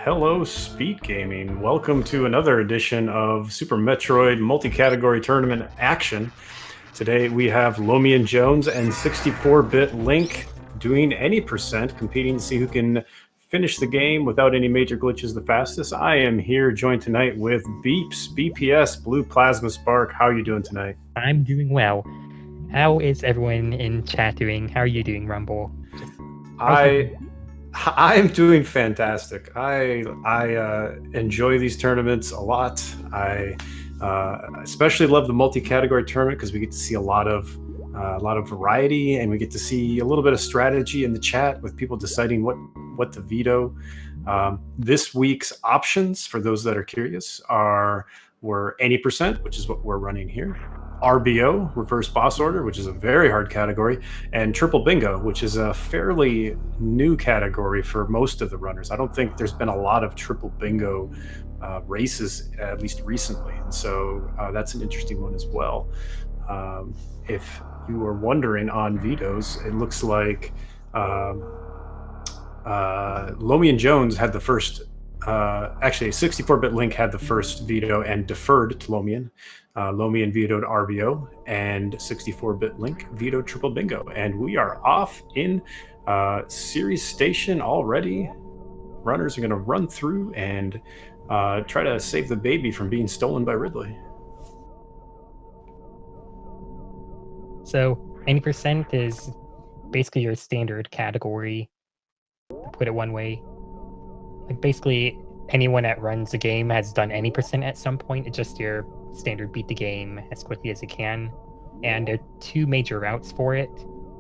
Hello, Speed Gaming. Welcome to another edition of Super Metroid multi-category tournament action. Today we have Lomion Jones and 64-bit Link doing any percent, competing to see who can finish the game without any major glitches the fastest. I am here joined tonight with Beeps, BPS, Blue Plasma Spark. How are you doing tonight? I'm doing well. How is everyone in chat doing? How are you doing, Rumble? I'm doing fantastic. I enjoy these tournaments a lot. I especially love the multi-category tournament because we get to see a lot of variety, and we get to see a little bit of strategy in the chat with people deciding what to veto. This week's options, for those that are curious, were any percent, which is what we're running here. RBO, reverse boss order, which is a very hard category, and triple bingo, which is a fairly new category for most of the runners. I don't think there's been a lot of triple bingo races, at least recently, and so that's an interesting one as well. If you were wondering on vetoes, it looks like Lomion Jones had the first. Actually, 64-bit Link had the first veto and deferred to Lomion. Lomion vetoed RBO, and 64-bit Link vetoed triple bingo. And we are off in Series Station already. Runners are going to run through and try to save the baby from being stolen by Ridley. So, any percent is basically your standard category, to put it one way. Like, basically, anyone that runs a game has done any percent at some point. It's just your standard beat the game as quickly as you can. And there are two major routes for it.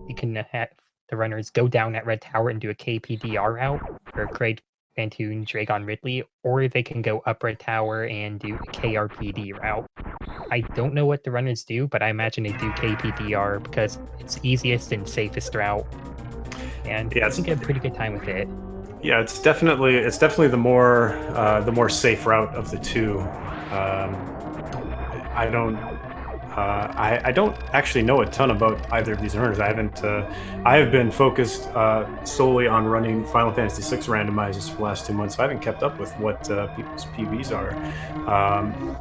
You can have the runners go down that red tower and do a KPDR route, or Craig Vantoon, Dragon Ridley, or they can go up red tower and do a KRPD route. I don't know what the runners do, but I imagine they do KPDR because it's easiest and safest route. And I think you have a pretty good time with it. Yeah, it's definitely the more safe route of the two. I don't actually know a ton about either of these runners. I have been focused solely on running Final Fantasy VI randomizers for the last 2 months. So I haven't kept up with what people's PBs are.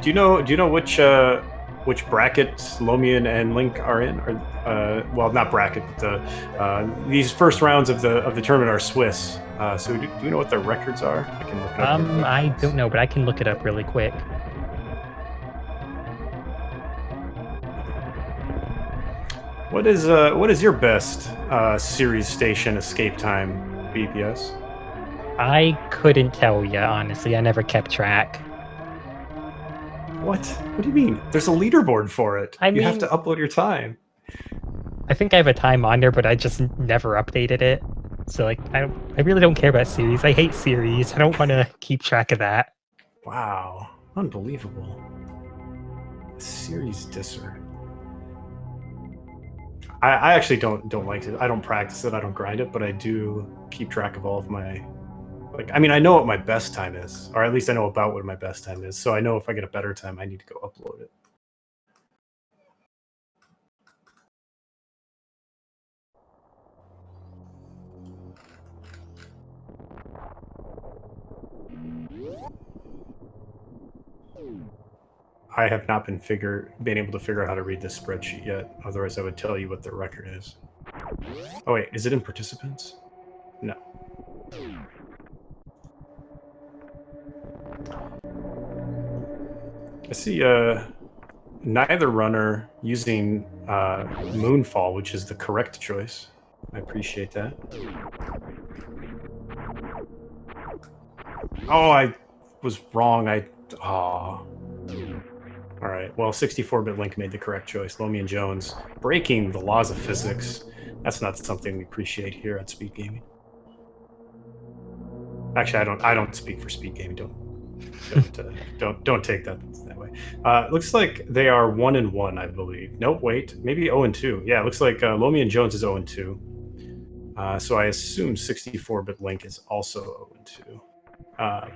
Do you know which bracket Lomion and Link are in? Or well, not bracket, but these first rounds of the tournament are Swiss. So do you know what their records are? I can look it up. I don't know, but I can look it up really quick. What is your best Series Station escape time, BPS? I couldn't tell you, honestly. I never kept track. What? What do you mean? There's a leaderboard for it. You have to upload your time. I think I have a time on there, but I just never updated it. So, like, I really don't care about series. I hate series. I don't want to keep track of that. Wow. Unbelievable. Series disser. I actually don't like it. I don't practice it. I don't grind it, but I do keep track of all of my... I know what my best time is, or at least I know about what my best time is. So I know if I get a better time, I need to go upload it. I have not been able to figure out how to read this spreadsheet yet. Otherwise, I would tell you what the record is. Oh wait, is it in participants? No. I see neither runner using Moonfall, which is the correct choice. I appreciate that. Oh, I was wrong. All right, well, 64-bit Link made the correct choice. Lomion Jones breaking the laws of physics. That's not something we appreciate here at SpeedGaming. Actually, I don't speak for SpeedGaming. Don't take that way. Looks like they are 1-1, I believe. Nope, wait, maybe 0-2. Yeah, it looks like Lomion Jones is 0-2. So I assume 64-bit Link is also 0-2.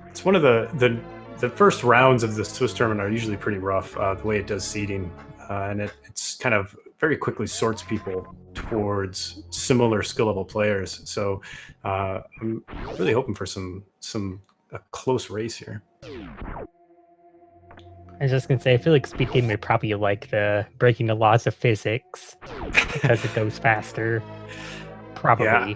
It's one of the first rounds of the Swiss tournament are usually pretty rough, the way it does seeding, and it's kind of very quickly sorts people towards similar skill level players. So I'm really hoping for a close race here. I was just gonna say, I feel like SpeedGaming would probably like the breaking the laws of physics because it goes faster. Probably. Yeah,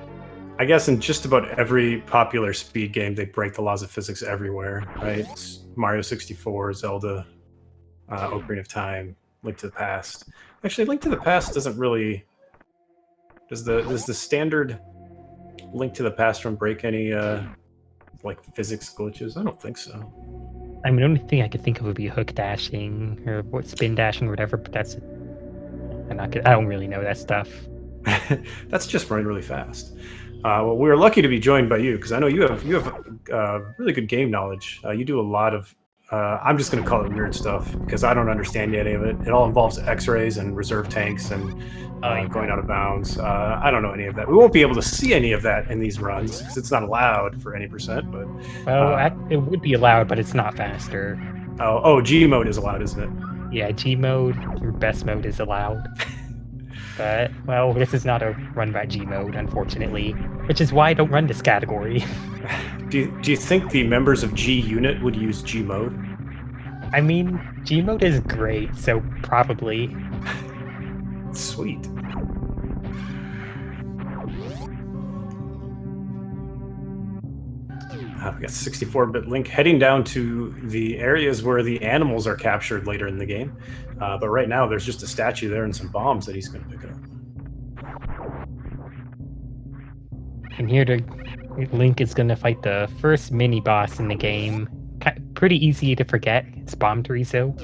I guess in just about every popular speed game, they break the laws of physics everywhere, right? Mario 64, Zelda, Ocarina of Time, Link to the Past. Actually, Link to the Past doesn't really. Does the standard Link to the Past run break any like physics glitches? I don't think so. I mean, the only thing I could think of would be hook dashing or what spin dashing or whatever, but that's I don't really know that stuff. That's just running really fast. Well, we're lucky to be joined by you because I know you have really good game knowledge. You do a lot of I'm just going to call it weird stuff because I don't understand any of it. It all involves X-rays and reserve tanks and going out of bounds. I don't know any of that. We won't be able to see any of that in these runs because it's not allowed for any percent. But it would be allowed, but it's not faster. Oh, G mode is allowed, isn't it? Yeah, G mode, your best mode is allowed. But, well, this is not a run by G mode, unfortunately, which is why I don't run this category. Do you think the members of G Unit would use G mode? I mean, G mode is great, so probably. Sweet. We got 64-bit Link heading down to the areas where the animals are captured later in the game. But right now, there's just a statue there and some bombs that he's going to pick up. And here, Link is going to fight the first mini-boss in the game. Pretty easy to forget. It's Bomb Torizo.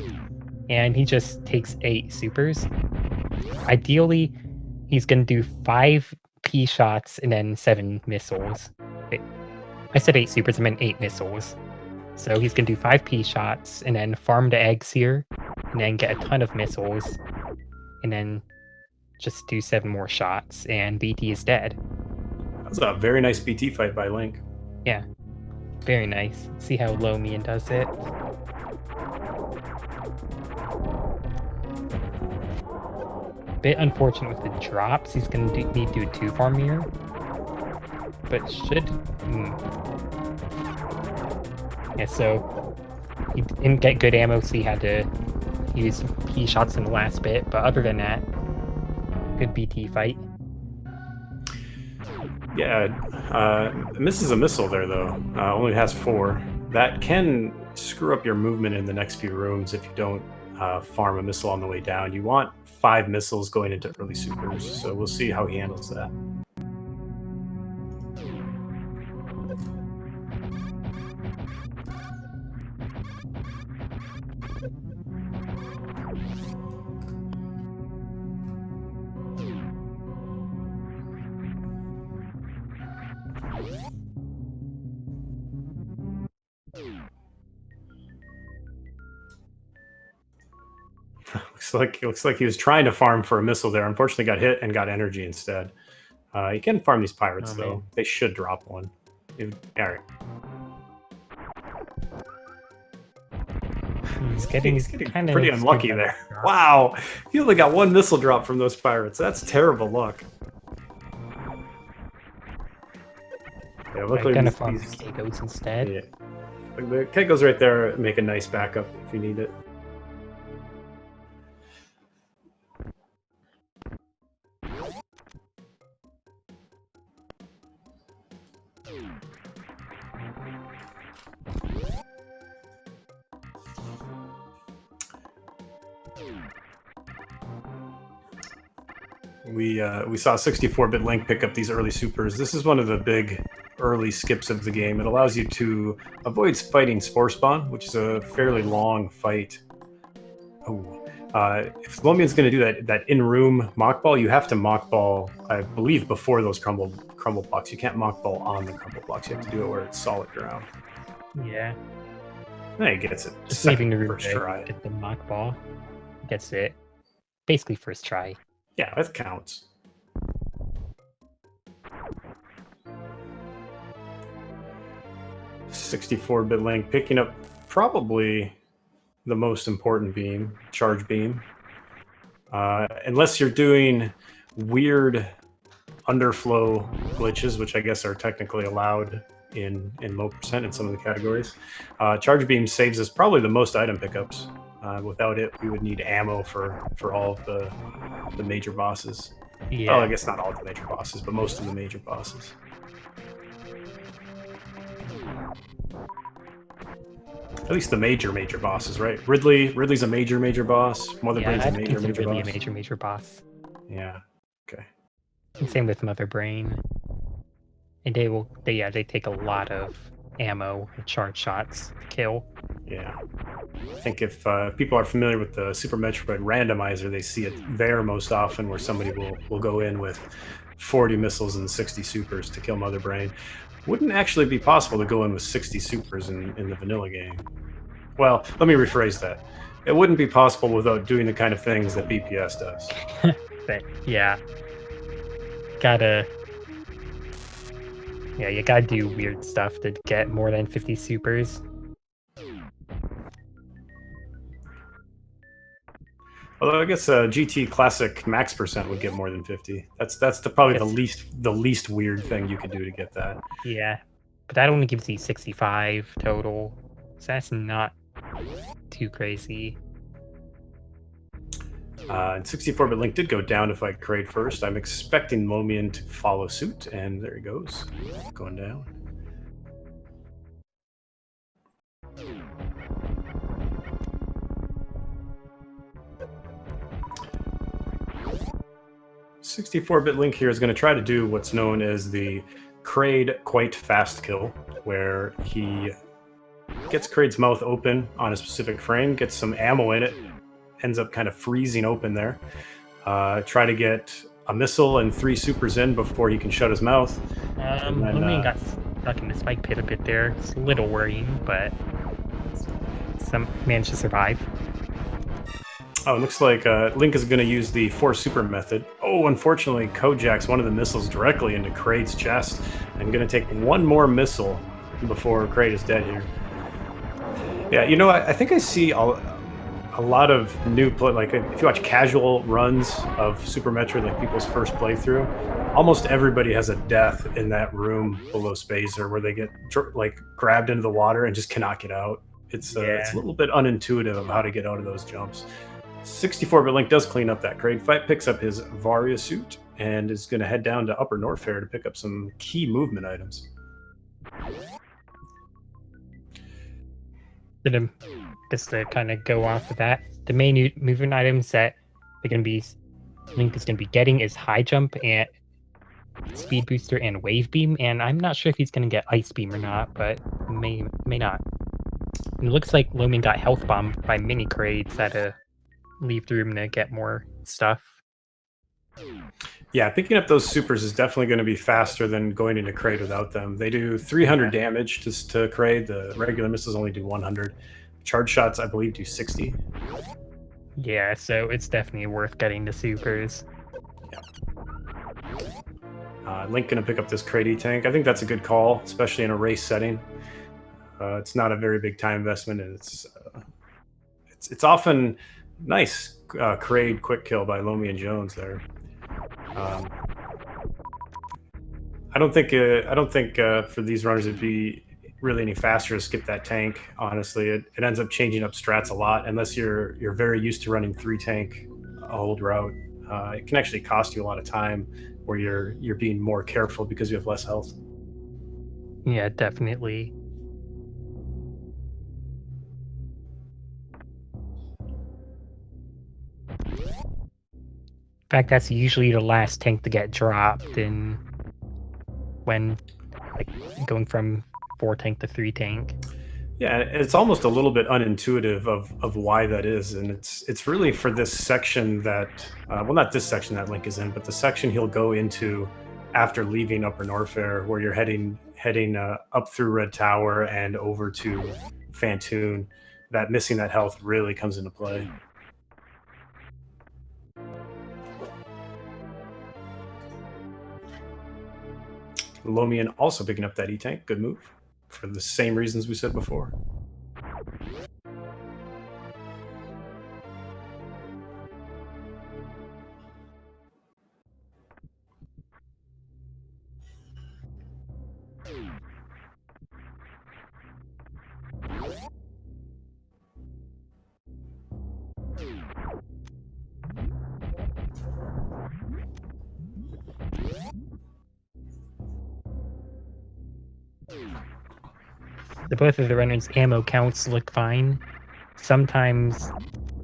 And he just takes 8 supers. Ideally, he's going to do 5 P shots and then 7 missiles. I said 8 supers, I meant 8 missiles. So he's going to do 5 P shots, and then farm the eggs here, and then get a ton of missiles, and then just do 7 more shots, and BT is dead. That's a very nice BT fight by Link. Yeah, very nice. See how Lomion does it. Bit unfortunate with the drops. He's going to need to do 2 farm here. But should... Yeah, so he didn't get good ammo, so he had to use P shots in the last bit. But other than that, good BT fight. Yeah, misses a missile there, though. Only has 4. That can screw up your movement in the next few rooms if you don't farm a missile on the way down. You want 5 missiles going into early supers, so we'll see how he handles that. Looks like he was trying to farm for a missile there. Unfortunately, got hit and got energy instead. You can farm these pirates though. Man. They should drop one. All right. He's getting kind of pretty unlucky there. Wow, he only got 1 missile drop from those pirates. That's terrible luck. Yeah, luckily gonna farm the Kegos instead. Yeah, the Kegos right there make a nice backup if you need it. We saw 64-bit Link pick up these early supers. This is one of the big early skips of the game. It allows you to avoid fighting Spore Spawn, which is a fairly long fight. Oh, if Lomion's going to do that in-room mock ball, you have to mock ball, I believe, before those crumble blocks. You can't mock ball on the crumble blocks. You have to do it where it's solid ground. Yeah. And he gets it. Just leaving the room first try. Get the mock ball. Gets it. Basically first try. Yeah, that counts. $64-bit Link picking up probably the most important beam, charge beam. Unless you're doing weird underflow glitches, which I guess are technically allowed in low percent in some of the categories. Charge beam saves us probably the most item pickups. Without it, we would need ammo for all of the major bosses. Well, I Yeah. guess not all of the major bosses, but most of the major bosses. At least the major bosses, right? Ridley's a major boss. Mother Yeah, Brain's a I'd consider major Ridley a boss. major boss. Yeah. Okay. And same with Mother Brain. And they take a lot of ammo and charge shots to kill. Yeah. I think if people are familiar with the Super Metroid randomizer, they see it there most often, where somebody will go in with 40 missiles and 60 supers to kill Mother Brain. Wouldn't actually be possible to go in with 60 supers in the vanilla game. Well, let me rephrase that. It wouldn't be possible without doing the kind of things that BPS does. But yeah, gotta you gotta do weird stuff to get more than 50 supers. Although I guess GT Classic max percent would get more than 50. That's probably Yes. the least weird thing you could do to get that. Yeah. But that only gives you 65 total. So that's not too crazy. And 64-bit Link did go down to fight Kraid first. I'm expecting Lomion to follow suit, and there he goes, going down. .64-bit Link here is going to try to do what's known as the Kraid quite fast kill, where he gets Kraid's mouth open on a specific frame, gets some ammo in it, ends up kind of freezing open there. Try to get a missile and 3 supers in before he can shut his mouth. Lomion got stuck in the spike pit a bit there. It's a little worrying, but some managed to survive. Oh, it looks like Link is going to use the 4 super method. Oh, unfortunately, Kojak's one of the missiles directly into Kraid's chest. I'm going to take one more missile before Kraid is dead here. Yeah, you know, I think I see a lot of new like if you watch casual runs of Super Metroid, like people's first playthrough, almost everybody has a death in that room below Spacer where they get like grabbed into the water and just cannot get out. It's a little bit unintuitive of how to get out of those jumps. 64-bit Link does clean up that Kraid fight, picks up his Varia suit, and is going to head down to Upper Norfair to pick up some key movement items. Just to kind of go off of that, the main movement items that Link is going to be getting is High Jump and Speed Booster and Wave Beam, and I'm not sure if he's going to get Ice Beam or not, but may not. And it looks like Lomion got Health Bomb by mini Kraids that leave the room to get more stuff. Yeah, picking up those supers is definitely going to be faster than going into Kraid without them. They do 300 damage to Kraid. The regular missiles only do 100. Charge shots, I believe, do 60. Yeah, so it's definitely worth getting the supers. Yeah. Link going to pick up this Kraid tank. I think that's a good call, especially in a race setting. It's not a very big time investment, and it's often nice Kraid quick kill by Lomion Jones there. I don't think for these runners it'd be really any faster to skip that tank. Honestly, it ends up changing up strats a lot unless you're very used to running 3 tank a whole route. It can actually cost you a lot of time where you're being more careful because you have less health. Yeah, definitely. In fact, that's usually the last tank to get dropped in when like going from 4 tank to 3 tank. Yeah, it's almost a little bit unintuitive of why that is, and it's really for this section that well, not this section that Link is in, but the section he'll go into after leaving Upper Norfair, where you're heading up through Red Tower and over to Fantoon. That missing that health really comes into play. Lomion also picking up that E-Tank. Good move. For the same reasons we said before. The both of the runners' ammo counts look fine. Sometimes,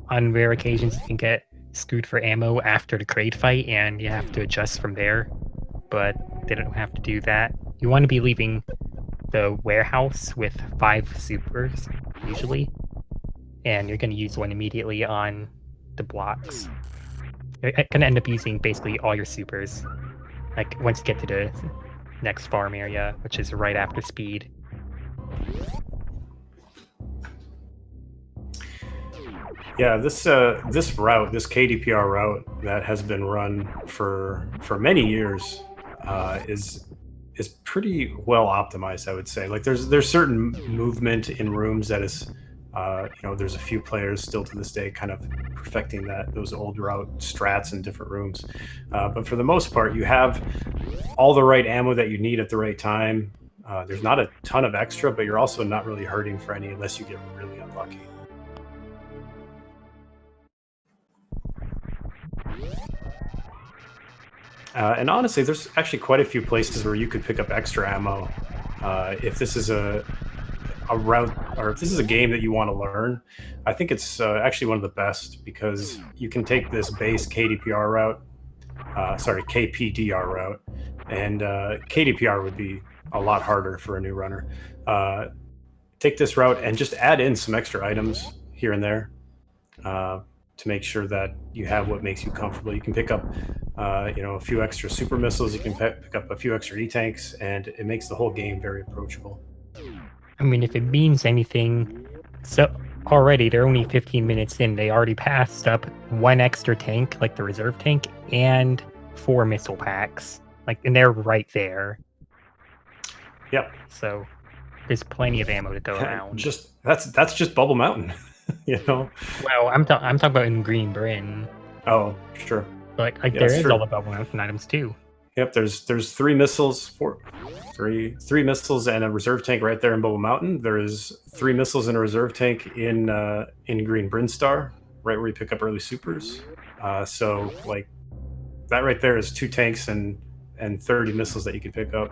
on rare occasions, you can get screwed for ammo after the crate fight, and you have to adjust from there. But they don't have to do that. You want to be leaving the warehouse with 5 supers, usually, and you're going to use one immediately on the blocks. You're going to end up using basically all your supers, like once you get to the next farm area, which is right after speed. Yeah, this route, this KDPR route that has been run for many years, is pretty well optimized, I would say. Like there's certain movement in rooms that is, there's a few players still to this day kind of perfecting those old route strats in different rooms, but for the most part, you have all the right ammo that you need at the right time. There's not a ton of extra, but you're also not really hurting for any unless you get really unlucky. And honestly, there's actually quite a few places where you could pick up extra ammo if this is a route, or if this is a game that you want to learn. I think it's actually one of the best because you can take this base KDPR route, KPDR route, and KDPR would be a lot harder for a new runner. Take this route and just add in some extra items here and there. To make sure that you have what makes you comfortable. You can pick up, a few extra super missiles. You can pick up a few extra E-tanks, and it makes the whole game very approachable. I mean, if it means anything, so already they're only 15 minutes in. They already passed up 1 extra tank, like the reserve tank, and 4 missile packs. And they're right there. Yep. So there's plenty of ammo to go around. That's just Bubble Mountain. Well, I'm talking about in Green Bryn. Oh, sure. But there is all the Bubble Mountain items too. Yep, there's 3 missiles, three missiles and a reserve tank right there in Bubble Mountain. There is 3 missiles and a reserve tank in Green Bryn Star, right where you pick up early supers. So that right there is 2 tanks and 30 missiles that you can pick up.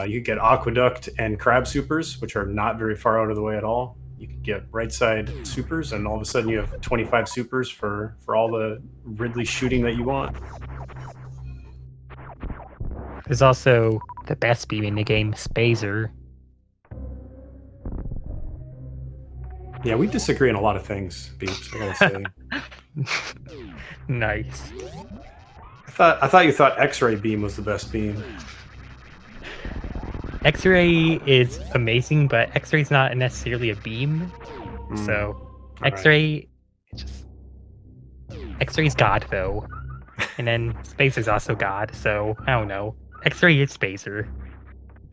You could get Aqueduct and Crab supers, which are not very far out of the way at all. You could get right side supers, and all of a sudden you have 25 supers for all the Ridley shooting that you want. There's also the best beam in the game, Spazer. Yeah, we disagree on a lot of things, Beeps, I gotta say. Nice. I thought you thought X-ray beam was the best beam. X-ray is amazing, but X-ray's not necessarily a beam. So X-ray, X-ray's God though, and then Spacer's also God. So I don't know. X-ray is Spacer.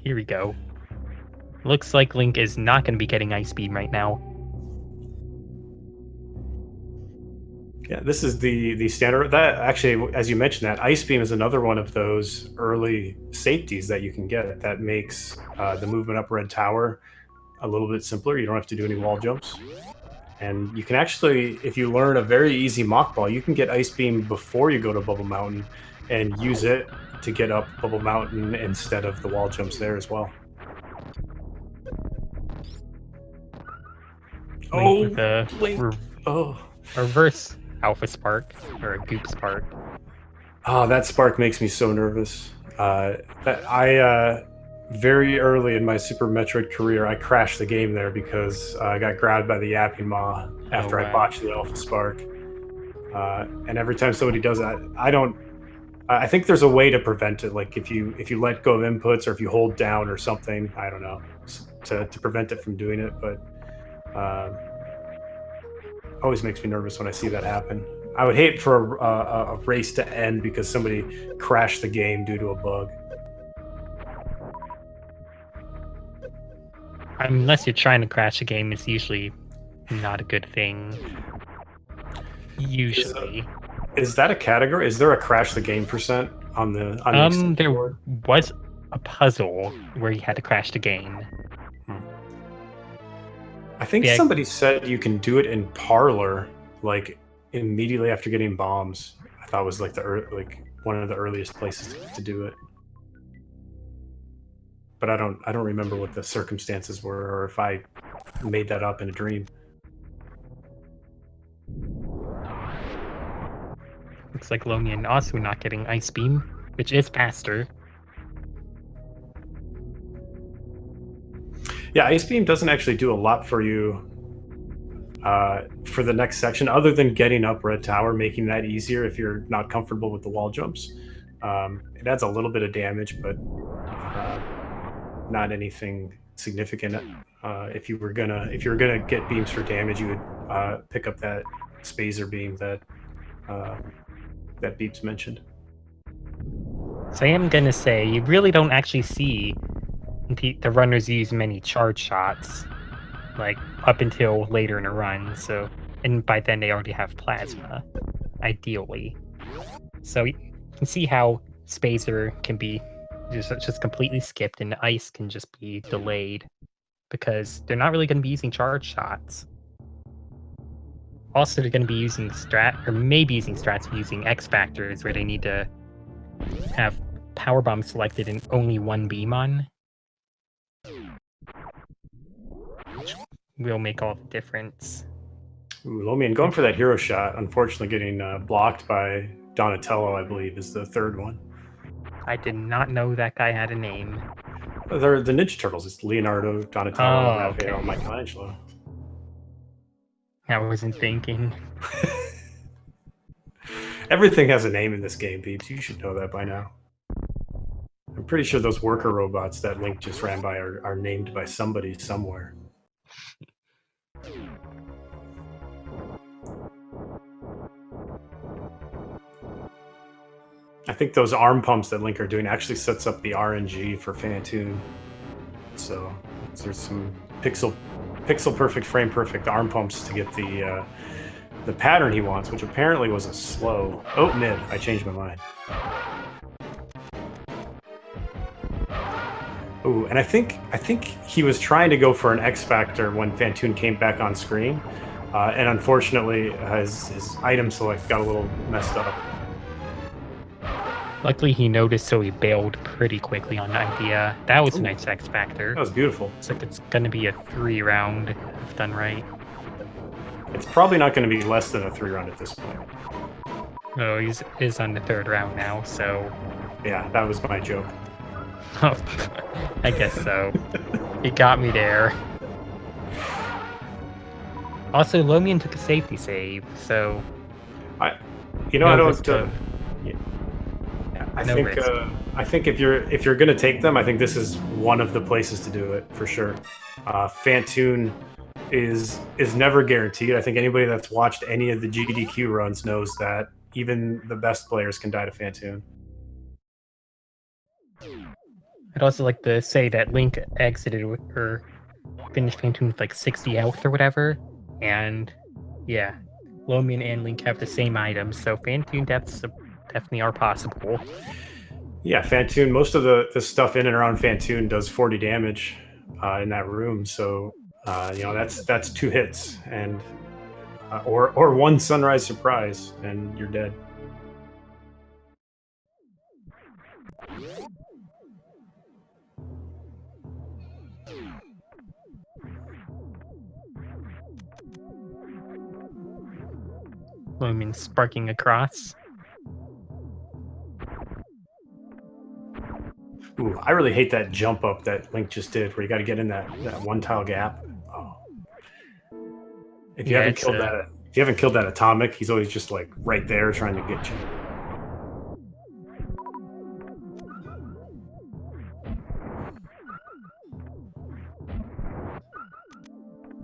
Here we go. Looks like Link is not going to be getting Ice Beam right now. Yeah, this is the standard. That actually, as you mentioned, that Ice Beam is another one of those early safeties that you can get that makes the movement up Red Tower a little bit simpler. You don't have to do any wall jumps. And you can actually, if you learn a very easy mock ball, you can get Ice Beam before you go to Bubble Mountain and use it to get up Bubble Mountain instead of the wall jumps there as well. Reverse Alpha Spark, or a Goop Spark. Oh, that spark makes me so nervous. Very early in my Super Metroid career, I crashed the game there because I got grabbed by the Yapping Maw after I botched the Alpha Spark. And every time somebody does that, I think there's a way to prevent it. Like if you let go of inputs or if you hold down or something, I don't know, to prevent it from doing it. But always makes me nervous when I see that happen. I would hate for a race to end because somebody crashed the game due to a bug. Unless you're trying to crash a game, it's usually not a good thing. Usually. Is that a category? Is there a crash the game percent on the there board? was a puzzle where you had to crash the game. I think Yeah. somebody said you can do it in Parlor, like immediately after getting bombs. I thought was like one of the earliest places to do it. But I don't remember what the circumstances were, or if I made that up in a dream. Looks like Lomion also not getting Ice Beam, which is faster. Yeah, Ice Beam doesn't actually do a lot for you for the next section, other than getting up Red Tower, making that easier if you're not comfortable with the wall jumps. It adds a little bit of damage, but not anything significant. If you were gonna get beams for damage, you would pick up that Spazer beam that Beeps mentioned. So I am gonna say you really don't actually see the runners use many charge shots, like up until later in a run. So, and by then they already have plasma, ideally. So you can see how Spacer can be just completely skipped, and Ice can just be delayed because they're not really going to be using charge shots. Also, they're going to be using maybe using strats using X factors where they need to have power bomb selected and only one beam on, which will make all the difference. Ooh, Lomion going for that hero shot, unfortunately getting blocked by Donatello, I believe, is the third one. I did not know that guy had a name. They're the Ninja Turtles. It's Leonardo, Donatello, Raphael, okay. Michelangelo. I wasn't thinking. Everything has a name in this game, Peeps. You should know that by now. I'm pretty sure those worker robots that Link just ran by are named by somebody somewhere. I think those arm pumps that Link are doing actually sets up the RNG for Phantoon. So there's some pixel perfect, frame perfect arm pumps to get the pattern he wants, which apparently was a slow. Oh, mid. I changed my mind. Ooh, and I think he was trying to go for an X Factor when Phantoon came back on screen, and unfortunately his item select got a little messed up. Luckily, he noticed, so he bailed pretty quickly on the idea. That was a nice X Factor. That was beautiful. It's like it's going to be a 3-round if done right. It's probably not going to be less than a 3-round at this point. Oh, is on the 3rd round now, so... Yeah, that was my joke. I guess so. It got me there. Also, Lomion took a safety save, so... I don't... I think if you're gonna take them, I think this is one of the places to do it for sure. Phantoon is never guaranteed. I think anybody that's watched any of the GDQ runs knows that even the best players can die to Phantoon. I'd also like to say that Link exited or finished Phantoon with like 60 health or whatever, and yeah, Lomion and Link have the same items, so Phantoon deaths definitely are possible. Yeah, Phantoon, most of the stuff in and around Phantoon does 40 damage in that room, so that's 2 hits, and or 1 sunrise surprise, and you're dead. Lomion sparking across. Ooh, I really hate that jump up that Link just did, where you got to get in that 1 tile gap. Oh. If you haven't killed that atomic, he's always just like right there trying to get you.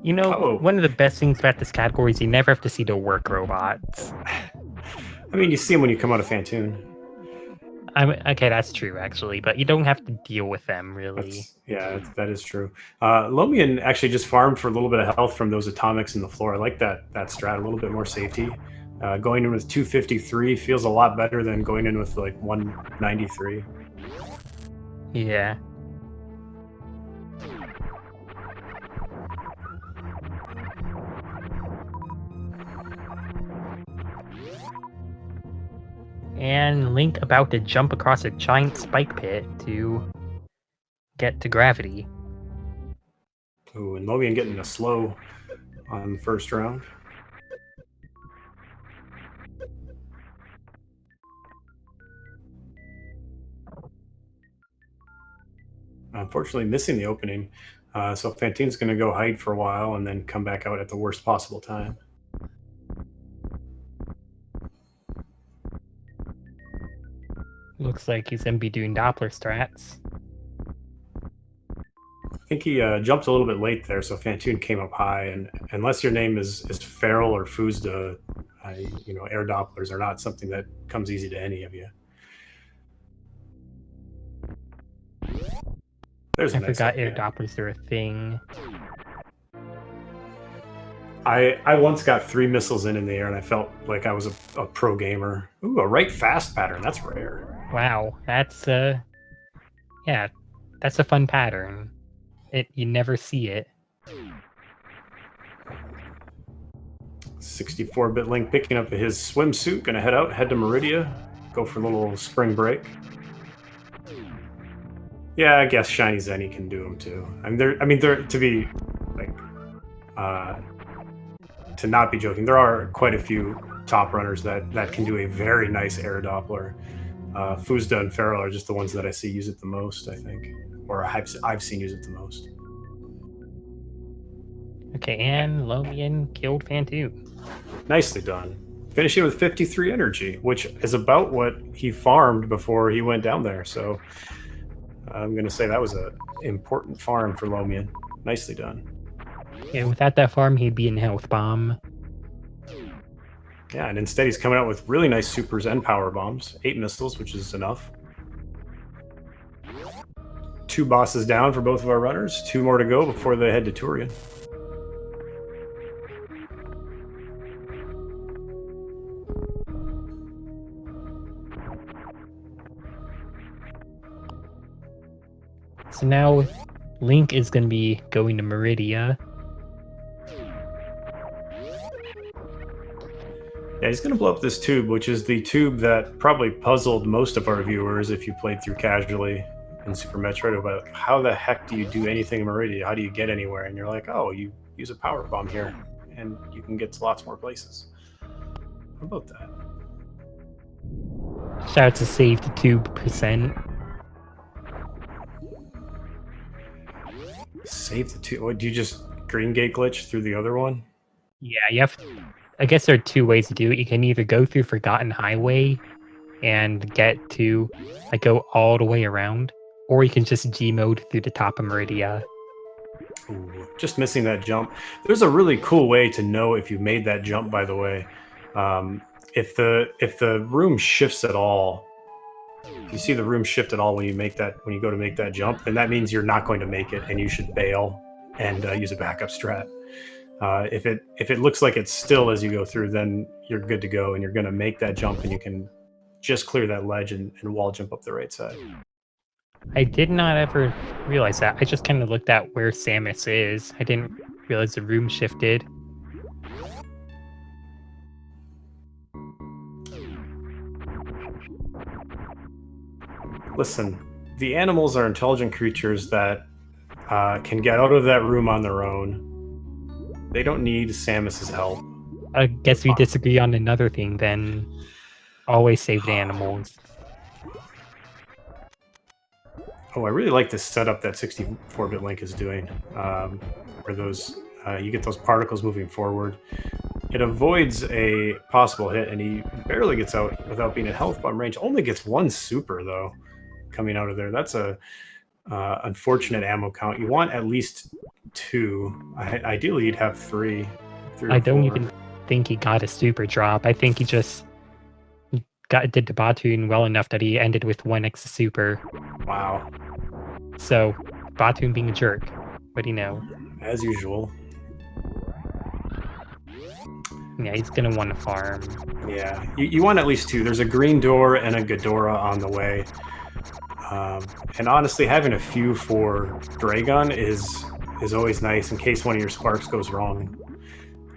You know, one of the best things about this category is you never have to see the work robots. I mean, you see them when you come out of Phantoon. Okay, that's true, actually, but you don't have to deal with them, really. That is true. Lomion actually just farmed for a little bit of health from those atomics in the floor. I like that strat, a little bit more safety. Going in with 253 feels a lot better than going in with like 193. Yeah. And Link about to jump across a giant spike pit to get to gravity. Ooh, and Lomion getting a slow on the first round. Unfortunately, missing the opening. So Fantine's going to go hide for a while and then come back out at the worst possible time. Looks like he's gonna be doing Doppler strats. I think he jumped a little bit late there, so Fantune came up high. And unless your name is Feral or Fuzda, air Dopplers are not something that comes easy to any of you. There's a I nice forgot air idea. Dopplers are a thing. I once got 3 missiles in the air, and I felt like I was a pro gamer. Ooh, a right fast pattern. That's rare. Wow, that's yeah, that's a fun pattern. You never see it. 64-bit Link picking up his swimsuit, gonna head to Meridia, go for a little spring break. Yeah, I guess Shiny Zenny can do them too. They're to be like, to not be joking, there are quite a few top runners that can do a very nice air Doppler. Fuzda and Feral are just the ones that I see use it the most, I think, or I've seen use it the most. Okay, and Lomion killed Fantune. Nicely done. Finishing with 53 energy, which is about what he farmed before he went down there. So I'm going to say that was an important farm for Lomion. Nicely done. Yeah, without that farm, he'd be in Health Bomb. Yeah, and instead he's coming out with really nice supers and power bombs. 8 missiles, which is enough. 2 bosses down for both of our runners. 2 more to go before they head to Turian. So now Link is going to be going to Meridia. Yeah, he's going to blow up this tube, which is the tube that probably puzzled most of our viewers if you played through casually in Super Metroid about how the heck do you do anything in Meridia? How do you get anywhere? And you're like, oh, you use a power bomb here, and you can get to lots more places. How about that? Shout out to Save the Tube %. Save the tube. What, do you just green gate glitch through the other one? Yeah, you have. I guess there are 2 ways to do it. You can either go through Forgotten Highway and get to, like, go all the way around, or you can just G-mode through the top of Meridia. Ooh, just missing that jump. There's a really cool way to know if you made that jump, by the way. If the room shifts at all, if you see the room shift at all when you go to make that jump, then that means you're not going to make it, and you should bail and use a backup strat. If it looks like it's still as you go through, then you're good to go, and you're going to make that jump, and you can just clear that ledge and wall jump up the right side. I did not ever realize that. I just kind of looked at where Samus is. I didn't realize the room shifted. Listen, the animals are intelligent creatures that can get out of that room on their own. They don't need Samus's help. I guess we disagree on another thing then. Always save the animals. Oh, I really like this setup that 64-bit Link is doing, where those you get those particles moving forward. It avoids a possible hit, and he barely gets out without being in health bomb range. Only gets 1 super, though, coming out of there. That's a unfortunate ammo count. You want at least 2. Ideally, you'd have 3. I don't even think he got a super drop. I think he just did the Batoon well enough that he ended with 1 extra super. Wow. So, Batoon being a jerk. What do you know? As usual. Yeah, he's gonna want to farm. Yeah, you want at least 2. There's a green door and a Ghidorah on the way. And honestly, having a few for Dragon is always nice in case one of your sparks goes wrong.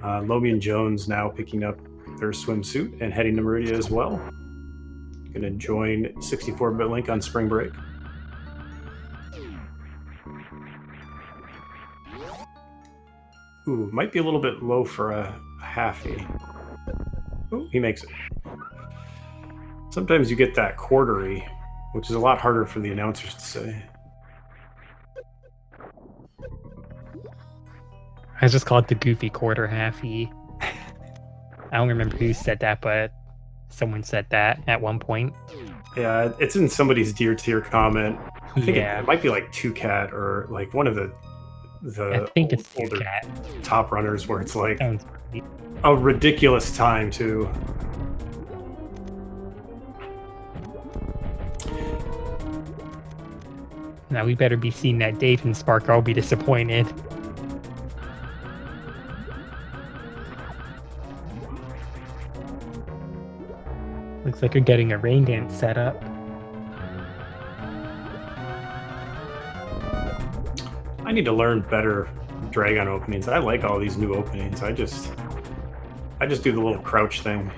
Lomion Jones now picking up their swimsuit and heading to Meridia as well. Going to join 64-bit Link on spring break. Ooh, might be a little bit low for a halfie. Oh, he makes it. Sometimes you get that quartery, which is a lot harder for the announcers to say. I just call it the goofy quarter halfie. I don't remember who said that, but someone said that at one point. Yeah, it's in somebody's deer tier comment. I think Yeah. it might be like 2Cat or like one of the I think it's older 2Cat. top runners where it's like Sounds right. a ridiculous time too. Now we better be seeing that Dave and Spark, or I'll be disappointed. Looks like you're getting a rain dance set up. I need to learn better Dragon openings. I like all these new openings. I just do the little crouch thing.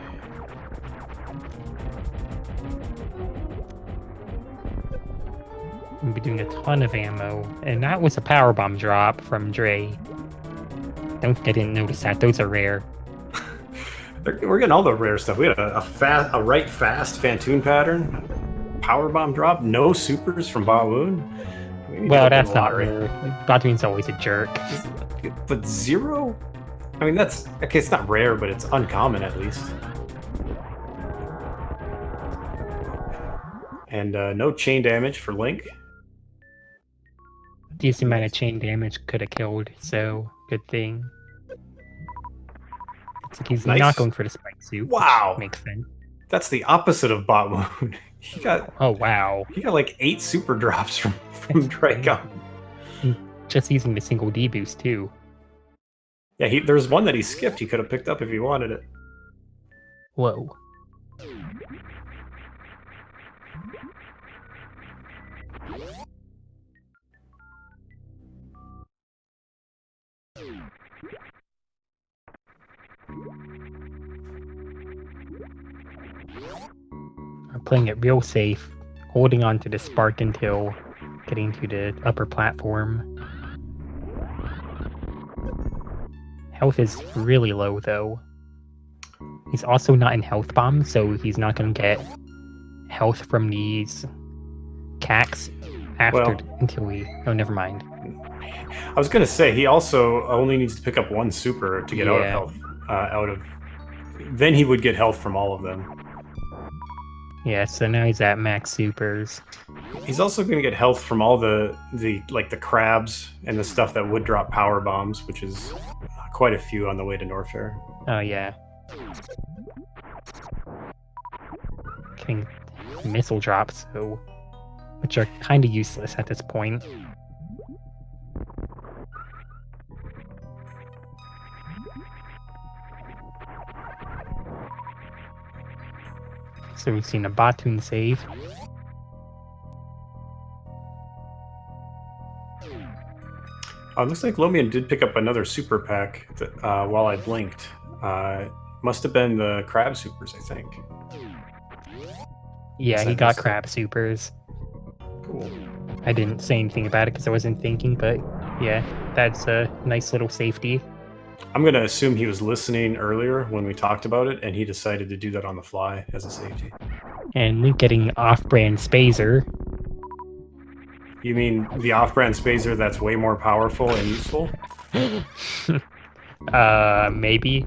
We'll be doing a ton of ammo, and that was a power bomb drop from Dre. Don't think I didn't notice that. Those are rare. We're getting all the rare stuff. We had a right fast Fantoon pattern, power bomb drop, no supers from Bawoon. Well, that's not rare. Batuin's always a jerk. But 0? I mean, that's okay. It's not rare, but it's uncommon at least. And no chain damage for Link. Decent amount of chain damage could have killed, so good thing. Looks like he's not going for the spike suit. Wow, makes sense. That's the opposite of Botwoon. He got wow. He got like 8 super drops from Dragon. Just using the single D boost too. Yeah, there's one that he skipped. He could have picked up if he wanted it. Whoa. I'm playing it real safe, holding on to the spark until getting to the upper platform. Health is really low though. He's also not in health bomb, so he's not going to get health from these cacks after until we. Oh, never mind. I was going to say he also only needs to pick up 1 super to get out of health. Then he would get health from all of them. Yeah, so now he's at max supers. He's also going to get health from all the crabs and the stuff that would drop power bombs, which is quite a few on the way to Norfair. Oh yeah. Getting missile drops, which are kind of useless at this point. So we've seen a Batoon save. Looks like Lomion did pick up another super pack while I blinked. Must have been the crab supers, I think. Yeah, he got crab supers. Cool. I didn't say anything about it because I wasn't thinking, but yeah, that's a nice little safety. I'm going to assume he was listening earlier when we talked about it, and he decided to do that on the fly as a safety. And Link getting off-brand Spazer. You mean the off-brand Spazer that's way more powerful and useful? Maybe.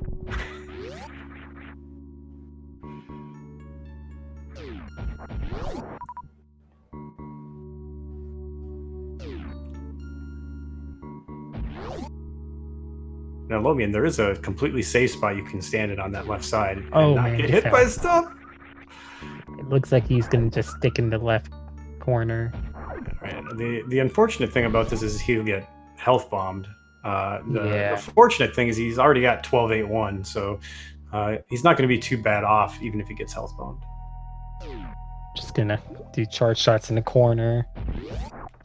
Now, Lomion, there is a completely safe spot you can stand it on that left side and not get hit man. by stuff. It looks like he's gonna just stick in the left corner. Right. The unfortunate thing about this is he'll get health bombed. The fortunate thing is he's already got 12-8-1, so he's not going to be too bad off even if he gets health bombed. Just gonna do charge shots in the corner.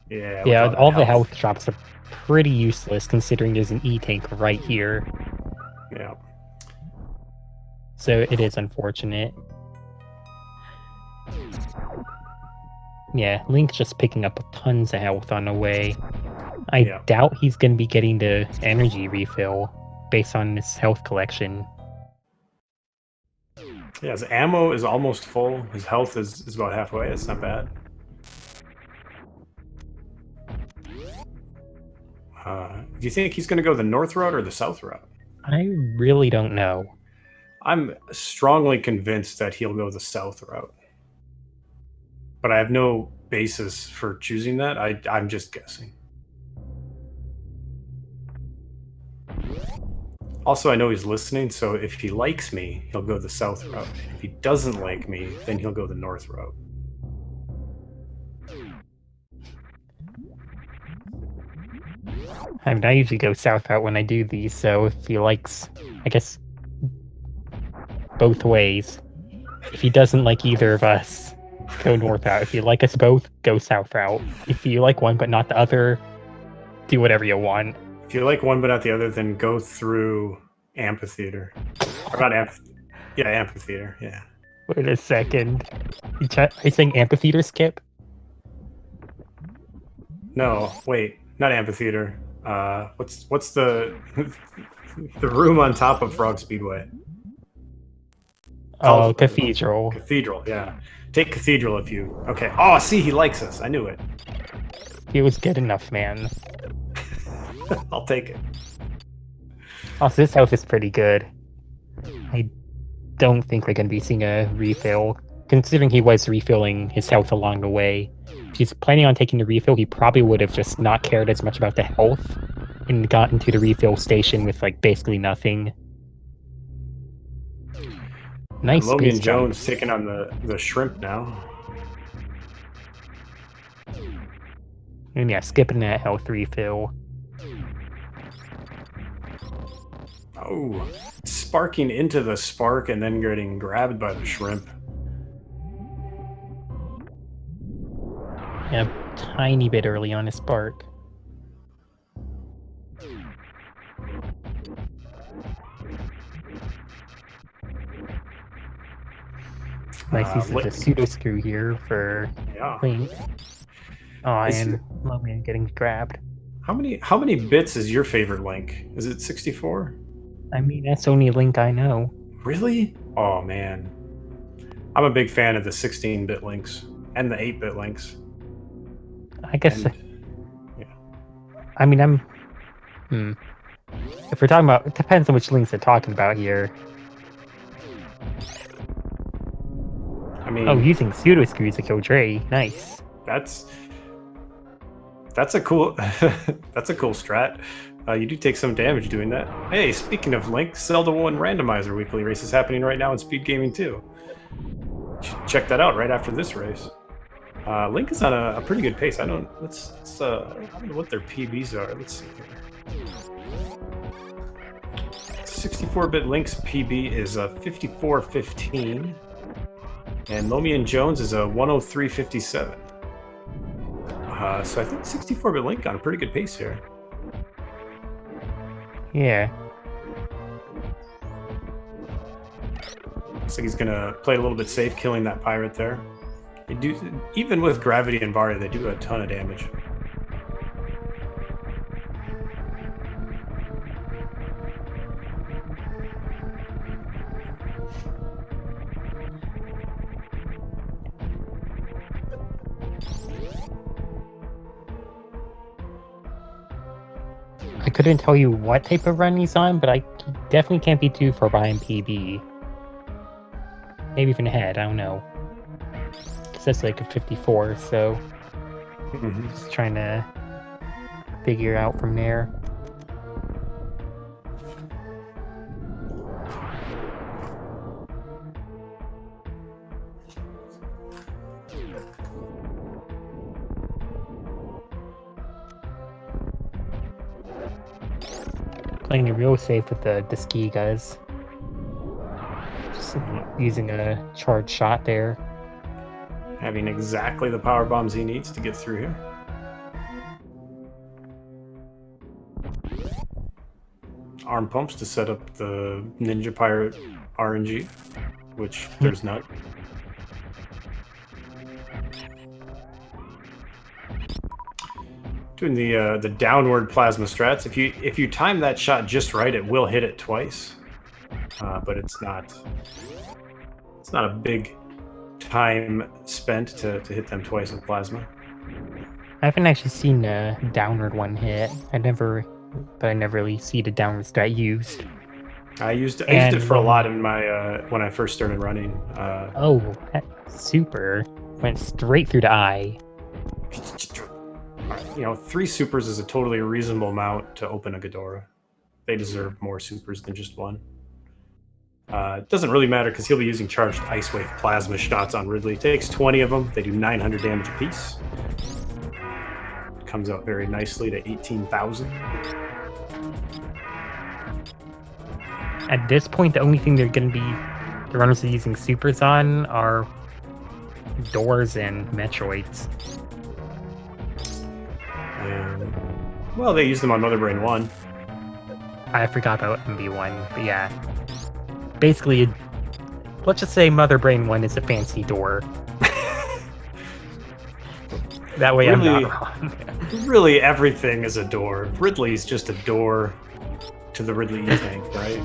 Yeah, Yeah, with all that the health drops are pretty useless considering there's an E-tank right here. Yeah. So it is unfortunate. Yeah, Link just picking up tons of health on the way. I Yeah. doubt he's going to be getting the energy refill based on his health collection. Yeah, his ammo is almost full. His health is about halfway. It's not bad. Do you think he's going to go the north route or the south route? I really don't know. I'm strongly convinced that he'll go the south route. But I have no basis for choosing that. I'm just guessing. Also, I know he's listening, so if he likes me, he'll go the south route. If he doesn't like me, then he'll go the north route. I mean, I usually go south route when I do these, so if he likes, I guess, both ways. If he doesn't like either of us, go north route. If you like us both, go south route. If you like one but not the other, do whatever you want. If you like one but not the other, then go through amphitheater. Or not amphitheater. Yeah, amphitheater, yeah. Wait a second. Are you saying amphitheater skip? No, wait, not amphitheater. What's the the room on top of Frog Speedway? Oh, cathedral. Cathedral, yeah. Take cathedral if you. Okay. Oh, see, he likes us. I knew it. He was good enough, man. I'll take it. Also, this health is pretty good. I don't think we're going to be seeing a refill, considering he was refilling his health along the way. If he's planning on taking the refill, he probably would have just not cared as much about the health and gotten to the refill station with, like, basically nothing. Nice Lomion space Jones jump. taking on the shrimp now. And yeah, skipping that health refill. Oh, sparking into the spark and then getting grabbed by the shrimp. Yeah, tiny bit early on his spark. Nice use of the pseudo screw here for Link. Oh, and Lomion getting grabbed. How many bits is your favorite Link? Is it 64? I mean, that's the only Link I know. Really? Oh man, I'm a big fan of the 16-bit Links and the 8-bit Links. I guess. Yeah. I mean, if we're talking about, it depends on which Links they're talking about here. I mean, oh, using pseudo screws to kill Dre. Nice. That's a cool that's a cool strat. You do take some damage doing that. Hey, speaking of Link, Zelda 1 randomizer weekly race is happening right now in SpeedGaming too. You should check that out right after this race. Link is on a pretty good pace. I don't know what their PBs are. Let's see here. 64-bit Link's PB is 54.15, and Lomion Jones is a 103.57. So I think 64-bit Link got a pretty good pace here. Yeah. Looks like he's gonna play a little bit safe, killing that pirate there. They do, even with gravity and Varia, they do a ton of damage. I couldn't tell you what type of run he's on, but I definitely can't be too far behind PB. Maybe even ahead, I don't know. Because that's like a 54, so just trying to figure out from there. Playing it real safe with the ski guys. Just using a charged shot there. Having exactly the power bombs he needs to get through here. Arm pumps to set up the Ninja Pirate RNG, which there's none. Doing the downward plasma strats. If you time that shot just right, it will hit it twice, but it's not a big time spent to hit them twice with plasma. I haven't actually seen a downward one hit. I never really see the downward strat used. I used it for a lot in my when I first started running. Oh, that super went straight through the eye. You know, 3 supers is a totally reasonable amount to open a Ghidorah. They deserve more supers than just 1. It doesn't really matter because he'll be using charged Ice Wave plasma shots on Ridley. It takes 20 of them. They do 900 damage apiece. It comes out very nicely to 18,000. At this point, the only thing they're going to be the runners are using supers on are doors and Metroids. Well, they used them on Mother Brain 1. I forgot about MB1, but yeah. Basically, let's just say Mother Brain 1 is a fancy door. That way really, I'm not wrong. Really, everything is a door. Ridley's just a door to the Ridley E-Tank, right?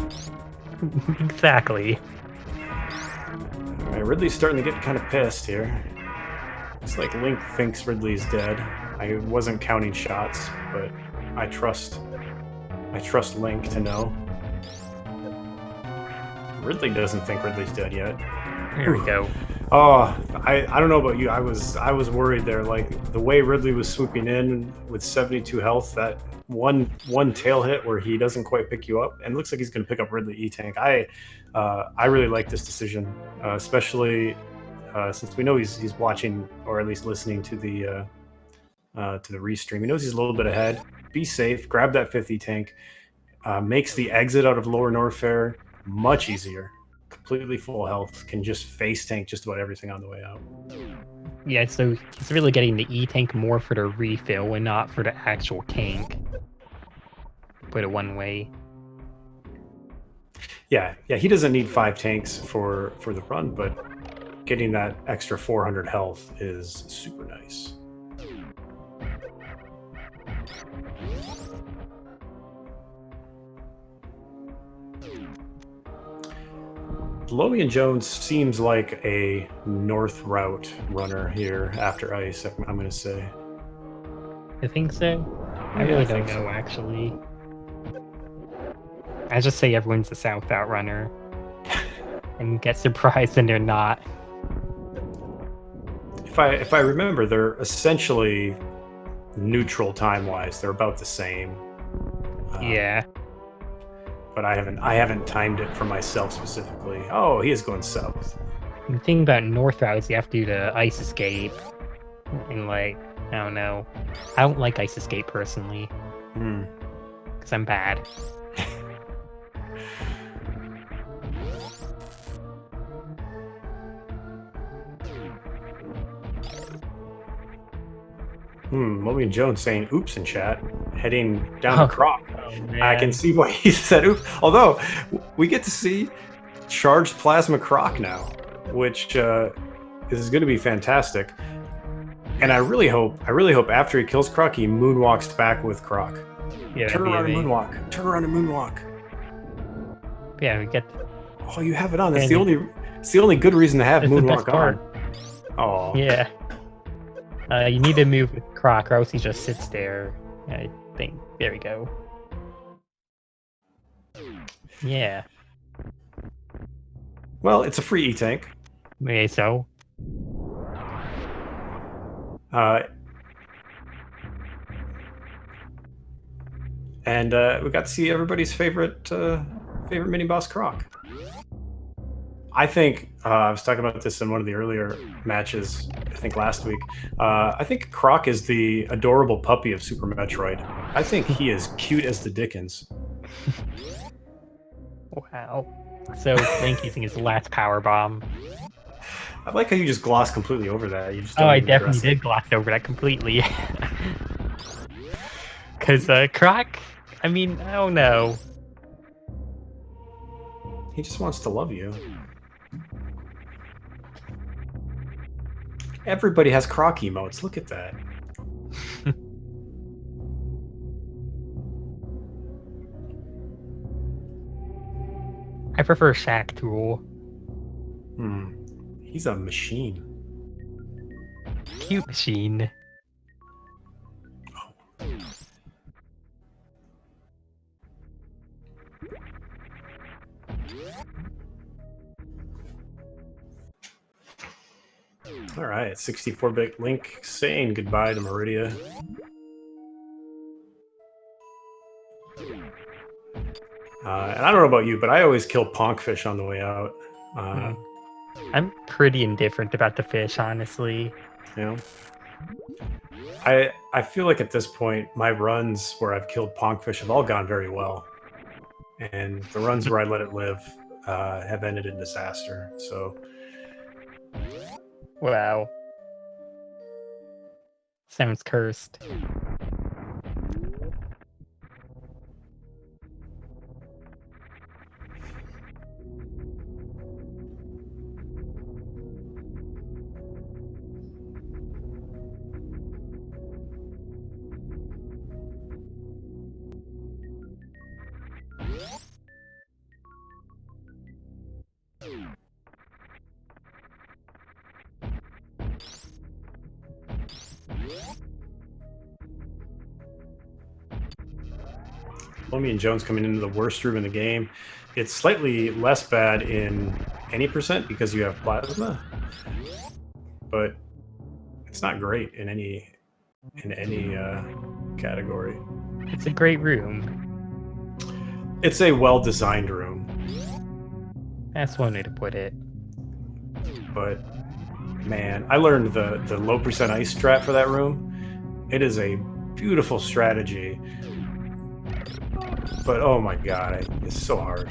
Exactly. Alright, Ridley's starting to get kind of pissed here. It's like Link thinks Ridley's dead. I wasn't counting shots, but I trust Link to know. Ridley doesn't think Ridley's dead yet. Here we go. Oh, I don't know about you. I was worried there. Like the way Ridley was swooping in with 72 health, that one tail hit where he doesn't quite pick you up, and it looks like he's going to pick up Ridley E-Tank. I really like this decision, especially since we know he's watching or at least listening to the restream. He knows he's a little bit ahead. Be safe. Grab that 50 tank. Makes the exit out of Lower Norfair much easier. Completely full health. Can just face tank just about everything on the way out. Yeah, so he's really getting the E-Tank more for the refill and not for the actual tank. Put it one way. Yeah, he doesn't need 5 tanks for the run, but getting that extra 400 health is super nice. Lomion Jones seems like a north route runner here after ice, I'm going to say. I think so. I really don't know, actually. I just say everyone's a south out runner. And get surprised when they're not. If I remember, they're essentially neutral time-wise. They're about the same. Yeah. But I haven't timed it for myself specifically. Oh, he is going south. The thing about north route is you have to do the ice escape. And like, I don't know. I don't like ice escape personally. Because I'm bad. Lomion Jones saying oops in chat, heading down the Croc. Oh, I can see why he said oops. Although, we get to see charged plasma Croc now, which is going to be fantastic. And I really hope after he kills Croc, he moonwalks back with Croc. Yeah, Turn around and moonwalk. Turn around and moonwalk. Yeah, we get. Oh, you have it on. That's the only good reason to have moonwalk on. Oh. Yeah. You need to move with Croc, or else he just sits there. I think. There we go. Yeah. Well, it's a free E-Tank. Okay, so. And we got to see everybody's favorite mini boss Croc. I think I was talking about this in one of the earlier matches, I think last week. I think Croc is the adorable puppy of Super Metroid. I think he is cute as the Dickens. Wow. So Link using his last power bomb. I like how you just gloss completely over that. You just Oh, don't I even definitely address it. did gloss over that completely. Because Croc, I mean, I don't know. He just wants to love you. Everybody has Croc emotes. Look at that. I prefer Shack Tool. He's a machine. Cute machine. All right, 64-bit Link saying goodbye to Meridia. And I don't know about you, but I always kill Ponkfish on the way out. I'm pretty indifferent about the fish, honestly. You know, I feel like at this point, my runs where I've killed Ponkfish have all gone very well, and the runs where I let it live have ended in disaster. So, Wow. Sounds cursed. Lomion Jones coming into the worst room in the game. It's slightly less bad in any percent because you have plasma, but it's not great in any category. It's a great room. It's a well-designed room, That's one way to put it. but man, I learned the low percent ice strat for that room. It is a beautiful strategy, but oh my god, it's so hard.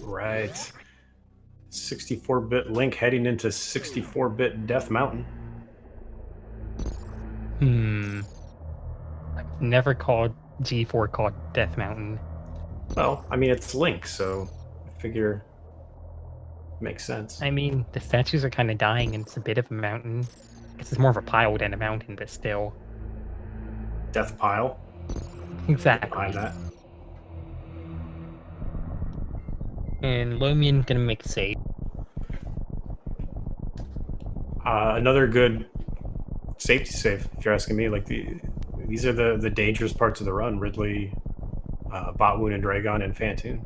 Right. 64-bit Link heading into 64-bit Death Mountain. I've never called G4 called Death Mountain. Well, I mean, it's Link, so I figure it makes sense. I mean, the statues are kind of dying and it's a bit of a mountain. I guess it's more of a pile than a mountain, but still. Death Pile. Exactly. Behind that. And Lomion gonna make a save. Another good safety save, if you're asking me. Like these are the dangerous parts of the run: Ridley, Botwoon, and Dragon, and Fantoon.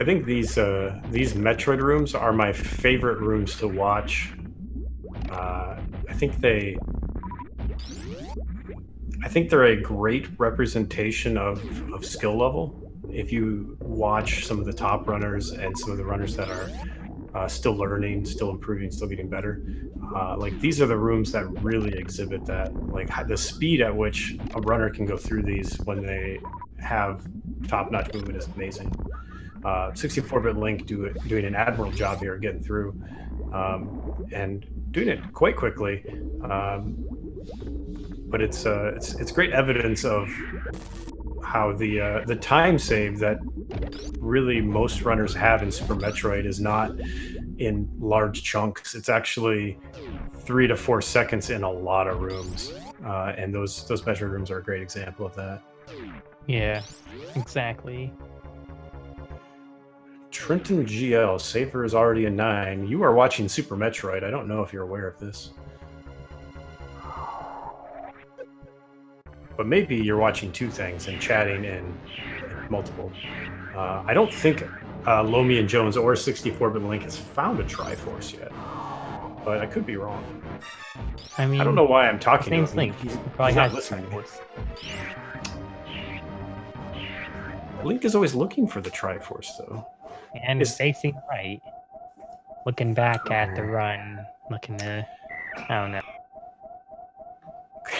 I think these Metroid rooms are my favorite rooms to watch. I think they're a great representation of skill level. If you watch some of the top runners and some of the runners that are still learning, still improving, still getting better, like these are the rooms that really exhibit that. Like the speed at which a runner can go through these when they have top-notch movement is amazing. 64-bit Link doing an admirable job here getting through and doing it quite quickly. But it's great evidence of how the time save that really most runners have in Super Metroid is not in large chunks. It's actually 3 to 4 seconds in a lot of rooms, and those Metroid rooms are a great example of that. Yeah, exactly. Trenton GL, Safer is already a 9. You are watching Super Metroid. I don't know if you're aware of this. but maybe you're watching two things and chatting in multiple. I don't think Lomion Jones or 64-bit Link has found a Triforce yet, but I could be wrong. I mean, I don't know why I'm talking to his name's him. Link. He's He probably not has listening to me. Triforce. Link is always looking for the Triforce, though. And facing right. Looking back at the run. Looking to... I don't know.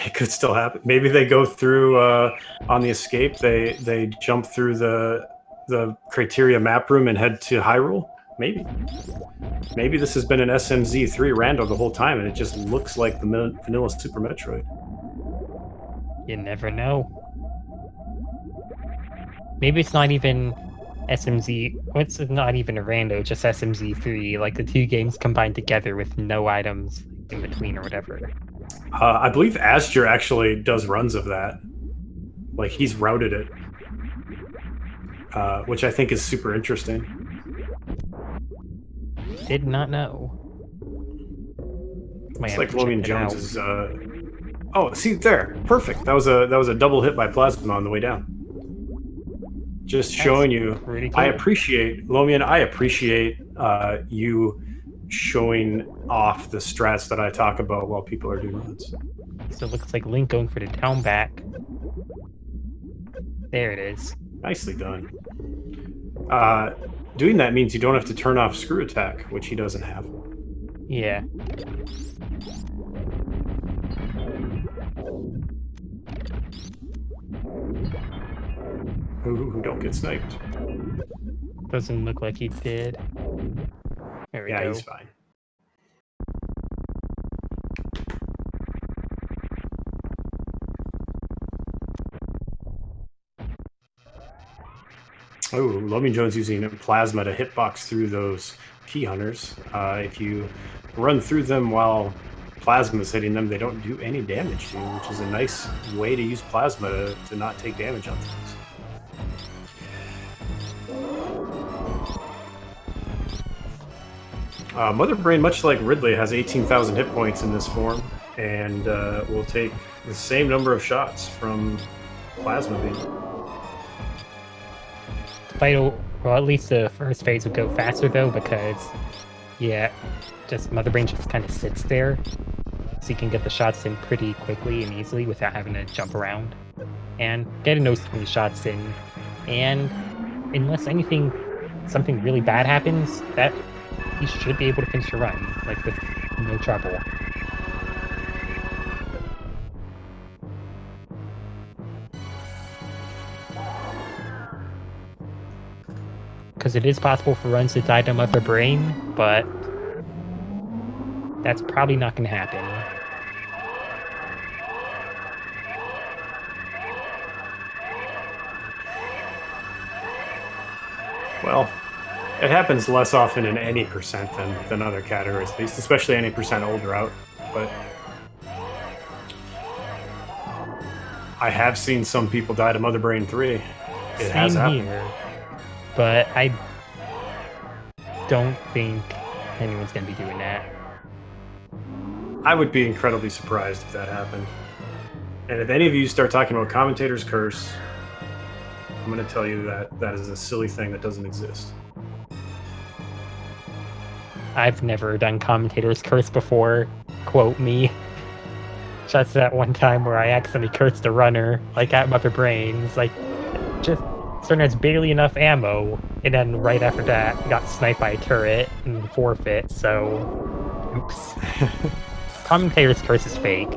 It could still happen. Maybe they go through on the escape. They jump through the Criteria map room and head to Hyrule. Maybe this has been an SMZ3 rando the whole time, and it just looks like the vanilla Super Metroid. You never know. Maybe it's not even SMZ. It's not even a rando, just SMZ3. Like the two games combined together with no items in between or whatever. I believe Asger actually does runs of that. Like, he's routed it. Which I think is super interesting. Did not know. It's like Lomion Jones is... Oh, see, there. Perfect. That was a double hit by Plasma on the way down. Just showing you... Cool. I appreciate... Lomion, I appreciate you showing off the strats that I talk about while people are doing runs. So it looks like Link going for the down back. There it is. Nicely done. Doing that means you don't have to turn off screw attack, which he doesn't have. Yeah. Ooh, don't get sniped. Doesn't look like he did. There we go. Yeah, he's fine. Oh, Lomion Jones using Plasma to hitbox through those key hunters. If you run through them while Plasma is hitting them, they don't do any damage to you, which is a nice way to use Plasma to not take damage on things. Mother Brain, much like Ridley, has 18,000 hit points in this form, and will take the same number of shots from Plasma Beam. Well, at least the first phase would go faster though, because yeah, just Mother Brain just kind of sits there, so you can get the shots in pretty quickly and easily without having to jump around, and getting those 20 shots in. And unless something really bad happens, that you should be able to finish your run like with no trouble. Because it is possible for runs to die to Mother Brain, but that's probably not going to happen. Well, it happens less often in any percent than other categories, at least, especially any percent older out. But I have seen some people die to Mother Brain 3. It has happened. Here. But I don't think anyone's going to be doing that. I would be incredibly surprised if that happened. And if any of you start talking about Commentator's Curse, I'm going to tell you that that is a silly thing that doesn't exist. I've never done Commentator's Curse before. Quote me. Just that one time where I accidentally cursed a runner, like at Mother Brains, like just Certain has barely enough ammo, and then right after that, got sniped by a turret and forfeit, so... Oops. Commentator's Curse is fake.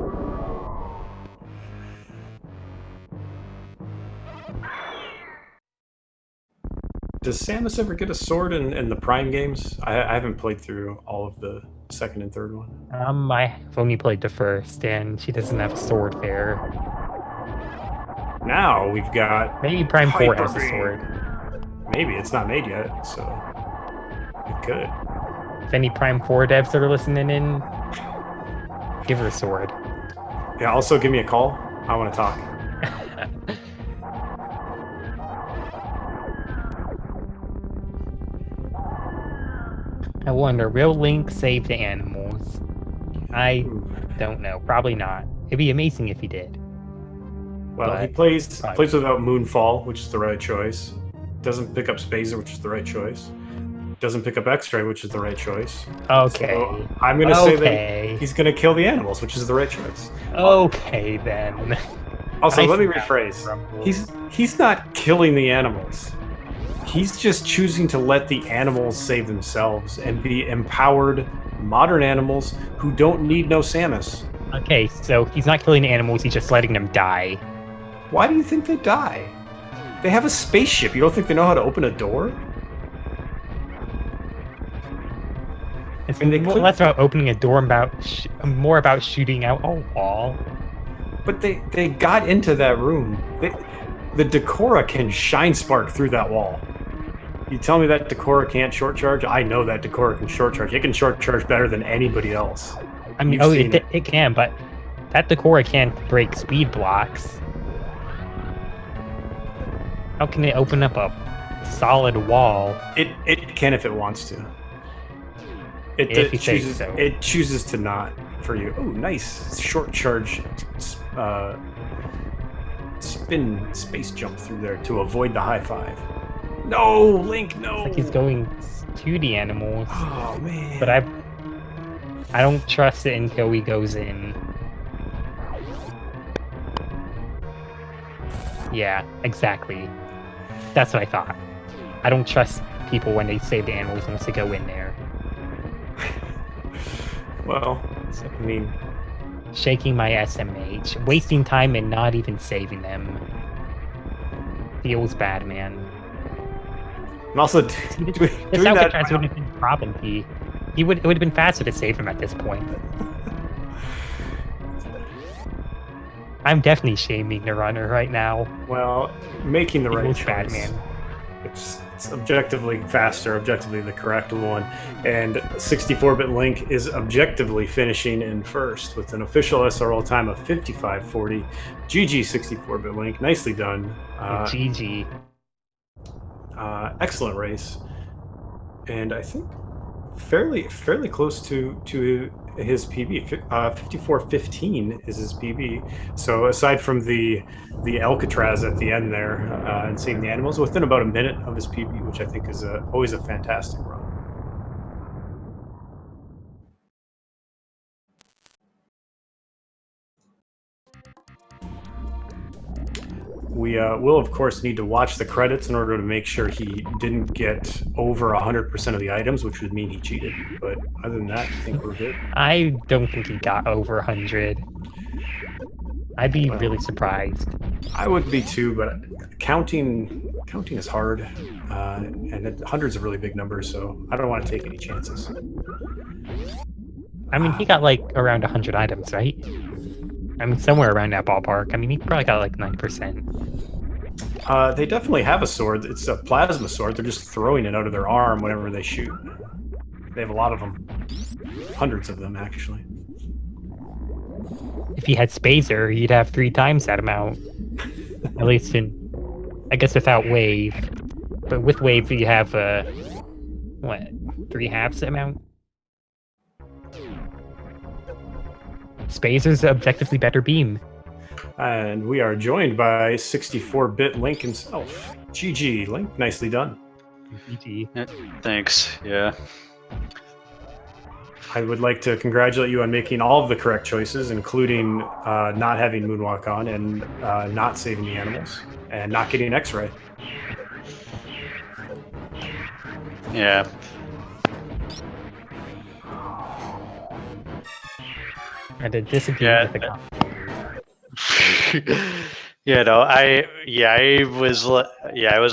Does Samus ever get a sword in the Prime games? I haven't played through all of the second and third one. I've only played the first, and she doesn't have a sword there. Now we've got... Maybe Prime 4 has a sword. Maybe, it's not made yet, so... It could. If any Prime 4 devs that are listening in, give her a sword. Yeah, also give me a call. I want to talk. I wonder, will Link save the animals? I don't know. Probably not. It'd be amazing if he did. Well, he but plays probably without Moonfall, which is the right choice. Doesn't pick up Spazer, which is the right choice. Doesn't pick up X-Ray, which is the right choice. okay. So I'm gonna say that he's gonna kill the animals, which is the right choice. Okay then. Also, let me see how rephrase. rumble. He's not killing the animals. He's just choosing to let the animals save themselves and be empowered modern animals who don't need no Samus. Okay, so he's not killing the animals, he's just letting them die. Why do you think they die? They have a spaceship. You don't think they know how to open a door? It's mean, they more, could- less about opening a door, more about shooting out a wall. But they got into that room. The Decora can shine spark through that wall. You tell me that Decora can't short charge? I know that Decora can short charge. It can short charge better than anybody else. I mean, it can, but that Decora can't break speed blocks. How can it open up a solid wall? It can if it wants to. It chooses to not for you. Oh, nice short charge, spin space jump through there to avoid the high five. No, Link, no. It's like he's going to the animals. Oh man. But I don't trust it until he goes in. Yeah, exactly. That's what I thought. I don't trust people when they save the animals unless they go in there. Well, I mean, shaking my SMH, wasting time and not even saving them. Feels bad, man. And also, this Alcatraz would have been probably it would have been faster to save him at this point. I'm definitely shaming the runner right now. Well, making the right choice. Bad, man. It's objectively faster, objectively the correct one, and 64-bit Link is objectively finishing in first with an official SRL time of 55:40. GG 64-bit Link, nicely done. GG. Excellent race, and I think fairly close to his PB. 54:15 is his PB. So aside from the Alcatraz at the end there and seeing the animals, within about a minute of his PB, which I think is always a fantastic run. We will, of course, need to watch the credits in order to make sure he didn't get over 100% of the items, which would mean he cheated. But other than that, I think we're good. I don't think he got over 100. I'd be really surprised. I would be too, but counting is hard, and hundreds of really big numbers, so I don't want to take any chances. I mean, he got like around 100 items, right? I mean, somewhere around that ballpark. I mean, he probably got like 9%. They definitely have a sword. It's a plasma sword. They're just throwing it out of their arm whenever they shoot. They have a lot of them. Hundreds of them, actually. If he had Spazer, he'd have 3 times that amount. At least I guess without Wave. But with Wave, you have, 3/2 the amount? Spazer's objectively better beam. And we are joined by 64-bit Link himself. GG, Link, nicely done. GG. Thanks, yeah. I would like to congratulate you on making all of the correct choices, including not having Moonwalk on and not saving the animals and not getting X-Ray. Yeah. I did disagree with the comment. You know, I was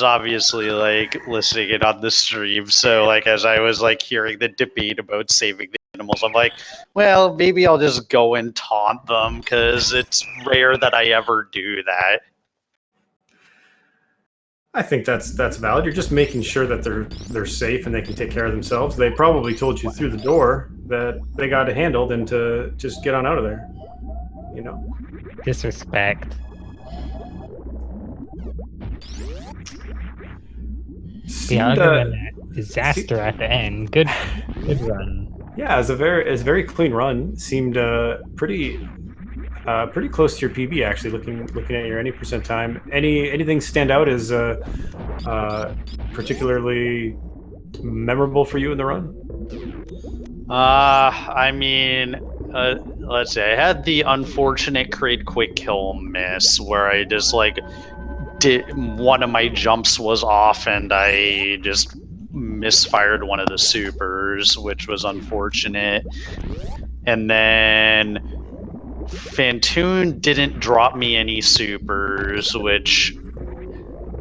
obviously like listening in on the stream. So like as I was like hearing the debate about saving the animals, I'm like, well, maybe I'll just go and taunt them because it's rare that I ever do that. I think that's valid. You're just making sure that they're safe and they can take care of themselves. They probably told you through the door that they got it handled and to just get on out of there. You know. Disrespect. Yeah, other than that disaster at the end, good run. Yeah, it was a very clean run. Seemed pretty pretty close to your PB actually. Looking at your any percent time. Anything stand out as particularly memorable for you in the run? I mean, let's see. I had the unfortunate crate quick kill miss where I just like did one of my jumps was off and I just misfired one of the supers, which was unfortunate. And then Fantoon didn't drop me any supers, which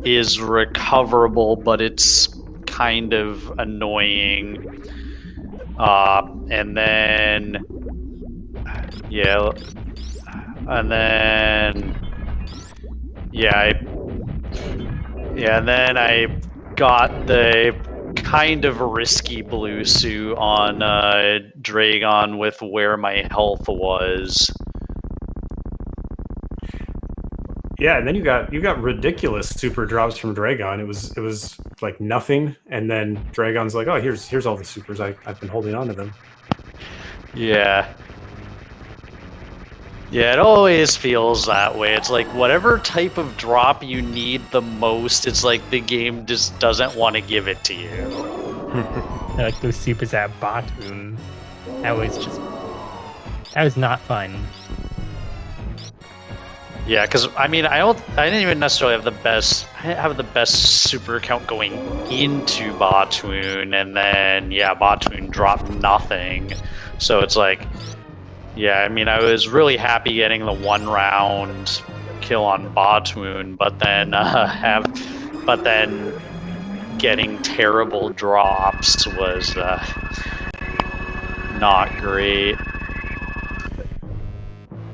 is recoverable, but it's kind of annoying. And then yeah, and then and then I got the kind of risky blue suit on Dragon with where my health was. Yeah, and then you got ridiculous super drops from Dragon. It was like nothing, and then Dragon's like, oh, here's all the supers. I've been holding on to them. Yeah. Yeah, it always feels that way. It's like whatever type of drop you need the most, it's like the game just doesn't want to give it to you. Like those supers at Bottoon. That was not fun. Yeah, because I mean, I didn't even necessarily have the best super count going into Bottoon, and then Bottoon dropped nothing. So it's like, yeah, I mean, I was really happy getting the 1 round kill on Bottoon, but then getting terrible drops was not great.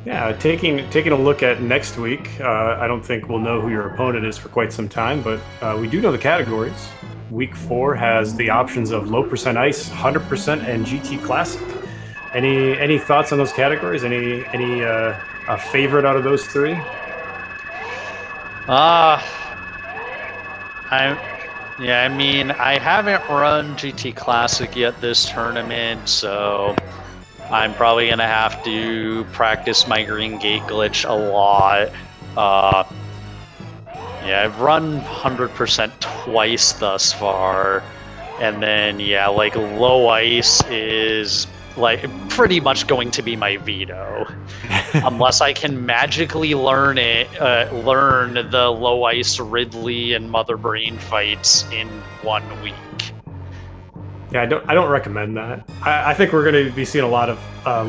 Yeah, taking a look at next week, I don't think we'll know who your opponent is for quite some time, but we do know the categories. Week 4 has the options of low percent ice, 100%, and GT Classic. Any thoughts on those categories? Any favorite out of those 3? I mean, I haven't run GT Classic yet this tournament, so I'm probably gonna have to practice my green gate glitch a lot. Yeah, I've run 100% twice thus far, and then like low ice is like pretty much going to be my veto, unless I can magically learn the low ice Ridley and Mother Brain fights in 1 week. Yeah, I don't recommend that. I think we're going to be seeing a lot of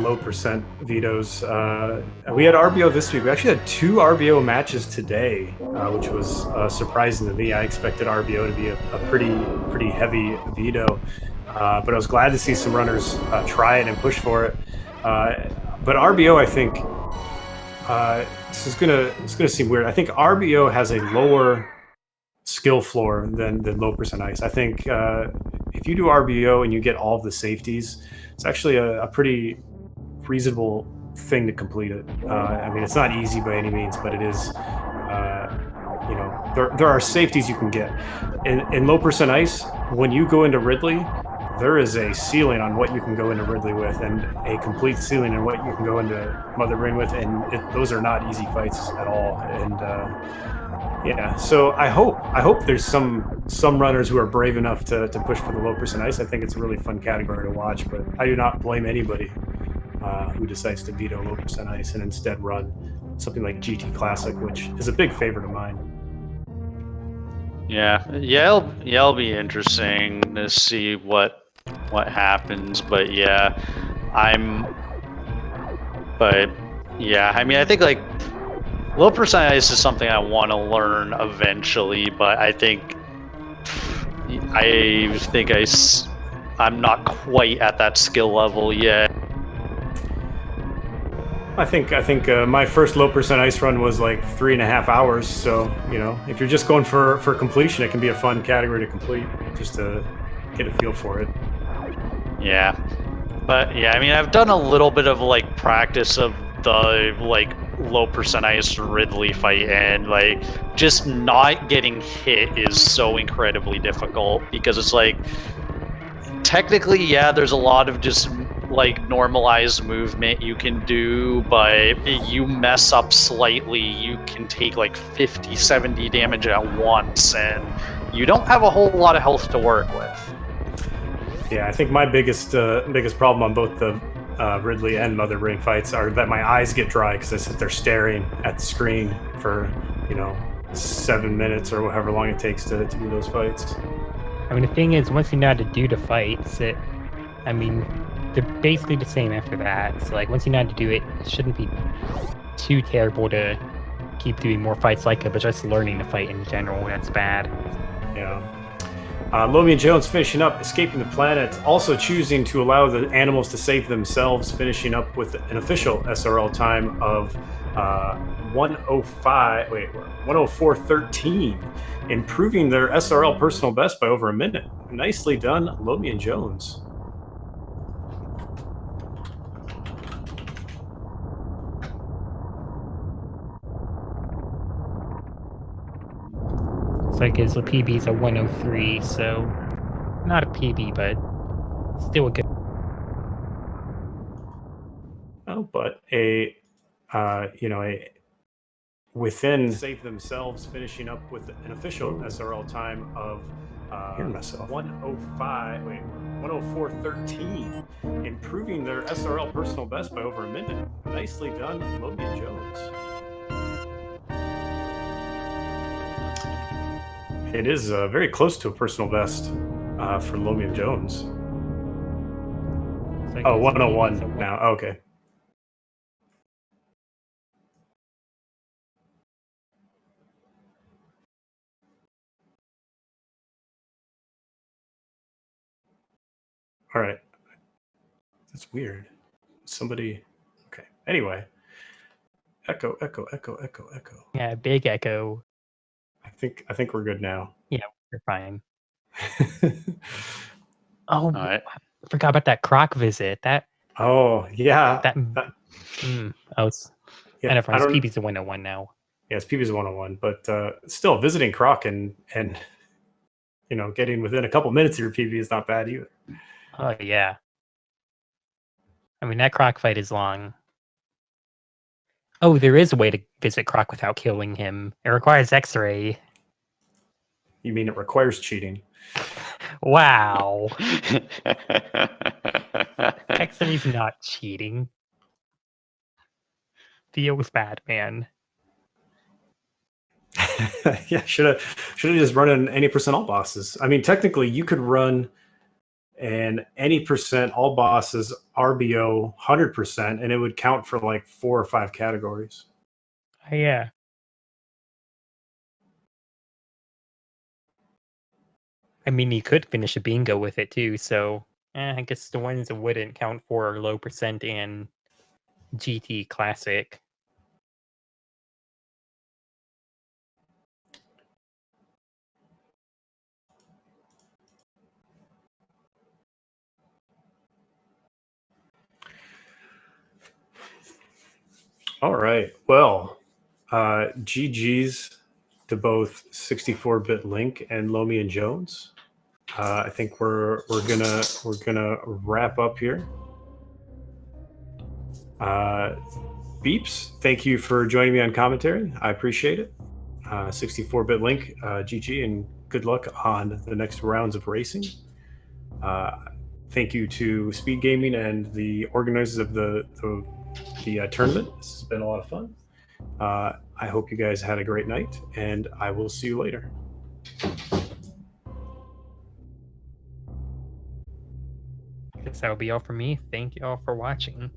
low percent vetoes. We had RBO this week. We actually had 2 RBO matches today, which was surprising to me. I expected RBO to be a pretty heavy veto, but I was glad to see some runners try it and push for it. But RBO, I think, it's gonna seem weird. I think RBO has a lower skill floor than low percent ice. I think if you do RBO and you get all of the safeties, it's actually a pretty reasonable thing to complete it. I mean, it's not easy by any means, but it is. There are safeties you can get. In low percent ice, when you go into Ridley, there is a ceiling on what you can go into Ridley with, and a complete ceiling on what you can go into Mother Brain with, and those are not easy fights at all. And yeah, so I hope there's some runners who are brave enough to push for the low percent ice. I think it's a really fun category to watch, but I do not blame anybody who decides to veto low percent ice and instead run something like GT Classic, which is a big favorite of mine. Yeah, it'll be interesting to see what happens, but yeah, I mean, I think like low percent ice is something I want to learn eventually, but I think I'm not quite at that skill level yet. I think my first low percent ice run was like 3.5 hours. So if you're just going for completion, it can be a fun category to complete, just to get a feel for it. Yeah, but yeah, I mean, I've done a little bit of like practice of the like low percent ice Ridley fight, and like just not getting hit is so incredibly difficult, because it's like technically, yeah, there's a lot of just like normalized movement you can do, but you mess up slightly, you can take like 50, 70 damage at once, and you don't have a whole lot of health to work with. Yeah, I think my biggest problem on both the Ridley and Mother Brain fights are that my eyes get dry because I sit there staring at the screen for 7 minutes or however long it takes to do those fights. I mean, the thing is, once you know how to do the fights, they're basically the same after that. So, like, once you know how to do it, it shouldn't be too terrible to keep doing more fights like it, but just learning to fight in general, that's bad. Yeah. Lomion Jones finishing up, escaping the planet, also choosing to allow the animals to save themselves, finishing up with an official SRL time of 104.13, improving their SRL personal best by over a minute. Nicely done, Lomion Jones. It's like his PB's a 103, so not a PB, but still a good. Oh, but a within save themselves, finishing up with an official SRL time of 104.13, improving their SRL personal best by over a minute. Nicely done, Lomion Jones. It is very close to a personal best for Lomion Jones. Like 101 now. Okay. All right. That's weird. Somebody. Okay. Anyway. Echo. Yeah, big echo. I think we're good now. Yeah, we're fine. Oh, All right. I forgot about that Croc visit. Oh yeah. Yeah, and his PB's a 101 now. Yeah, his PB's a 101, but still visiting Croc and getting within a couple minutes of your PB is not bad either. Oh yeah. I mean, that Croc fight is long. Oh, there is a way to visit Croc without killing him. It requires X-ray. You mean it requires cheating? Wow. X-ray's not cheating. Feels bad, man. Yeah, should have just run an any percent all bosses. I mean, technically, you could run an any percent all bosses RBO 100%, and it would count for like 4 or 5 categories. Yeah. I mean, you could finish a bingo with it too, so I guess the ones that wouldn't count for are low percent and GT Classic. All right. Well, GG's to both 64-bit Link and Lomion Jones. I think we're gonna wrap up here. Beeps, thank you for joining me on commentary. I appreciate it. 64-bit Link, GG, and good luck on the next rounds of racing. Thank you to SpeedGaming and the organizers of the tournament. This has been a lot of fun. I hope you guys had a great night, and I will see you later. I guess that will be all for me. Thank you all for watching.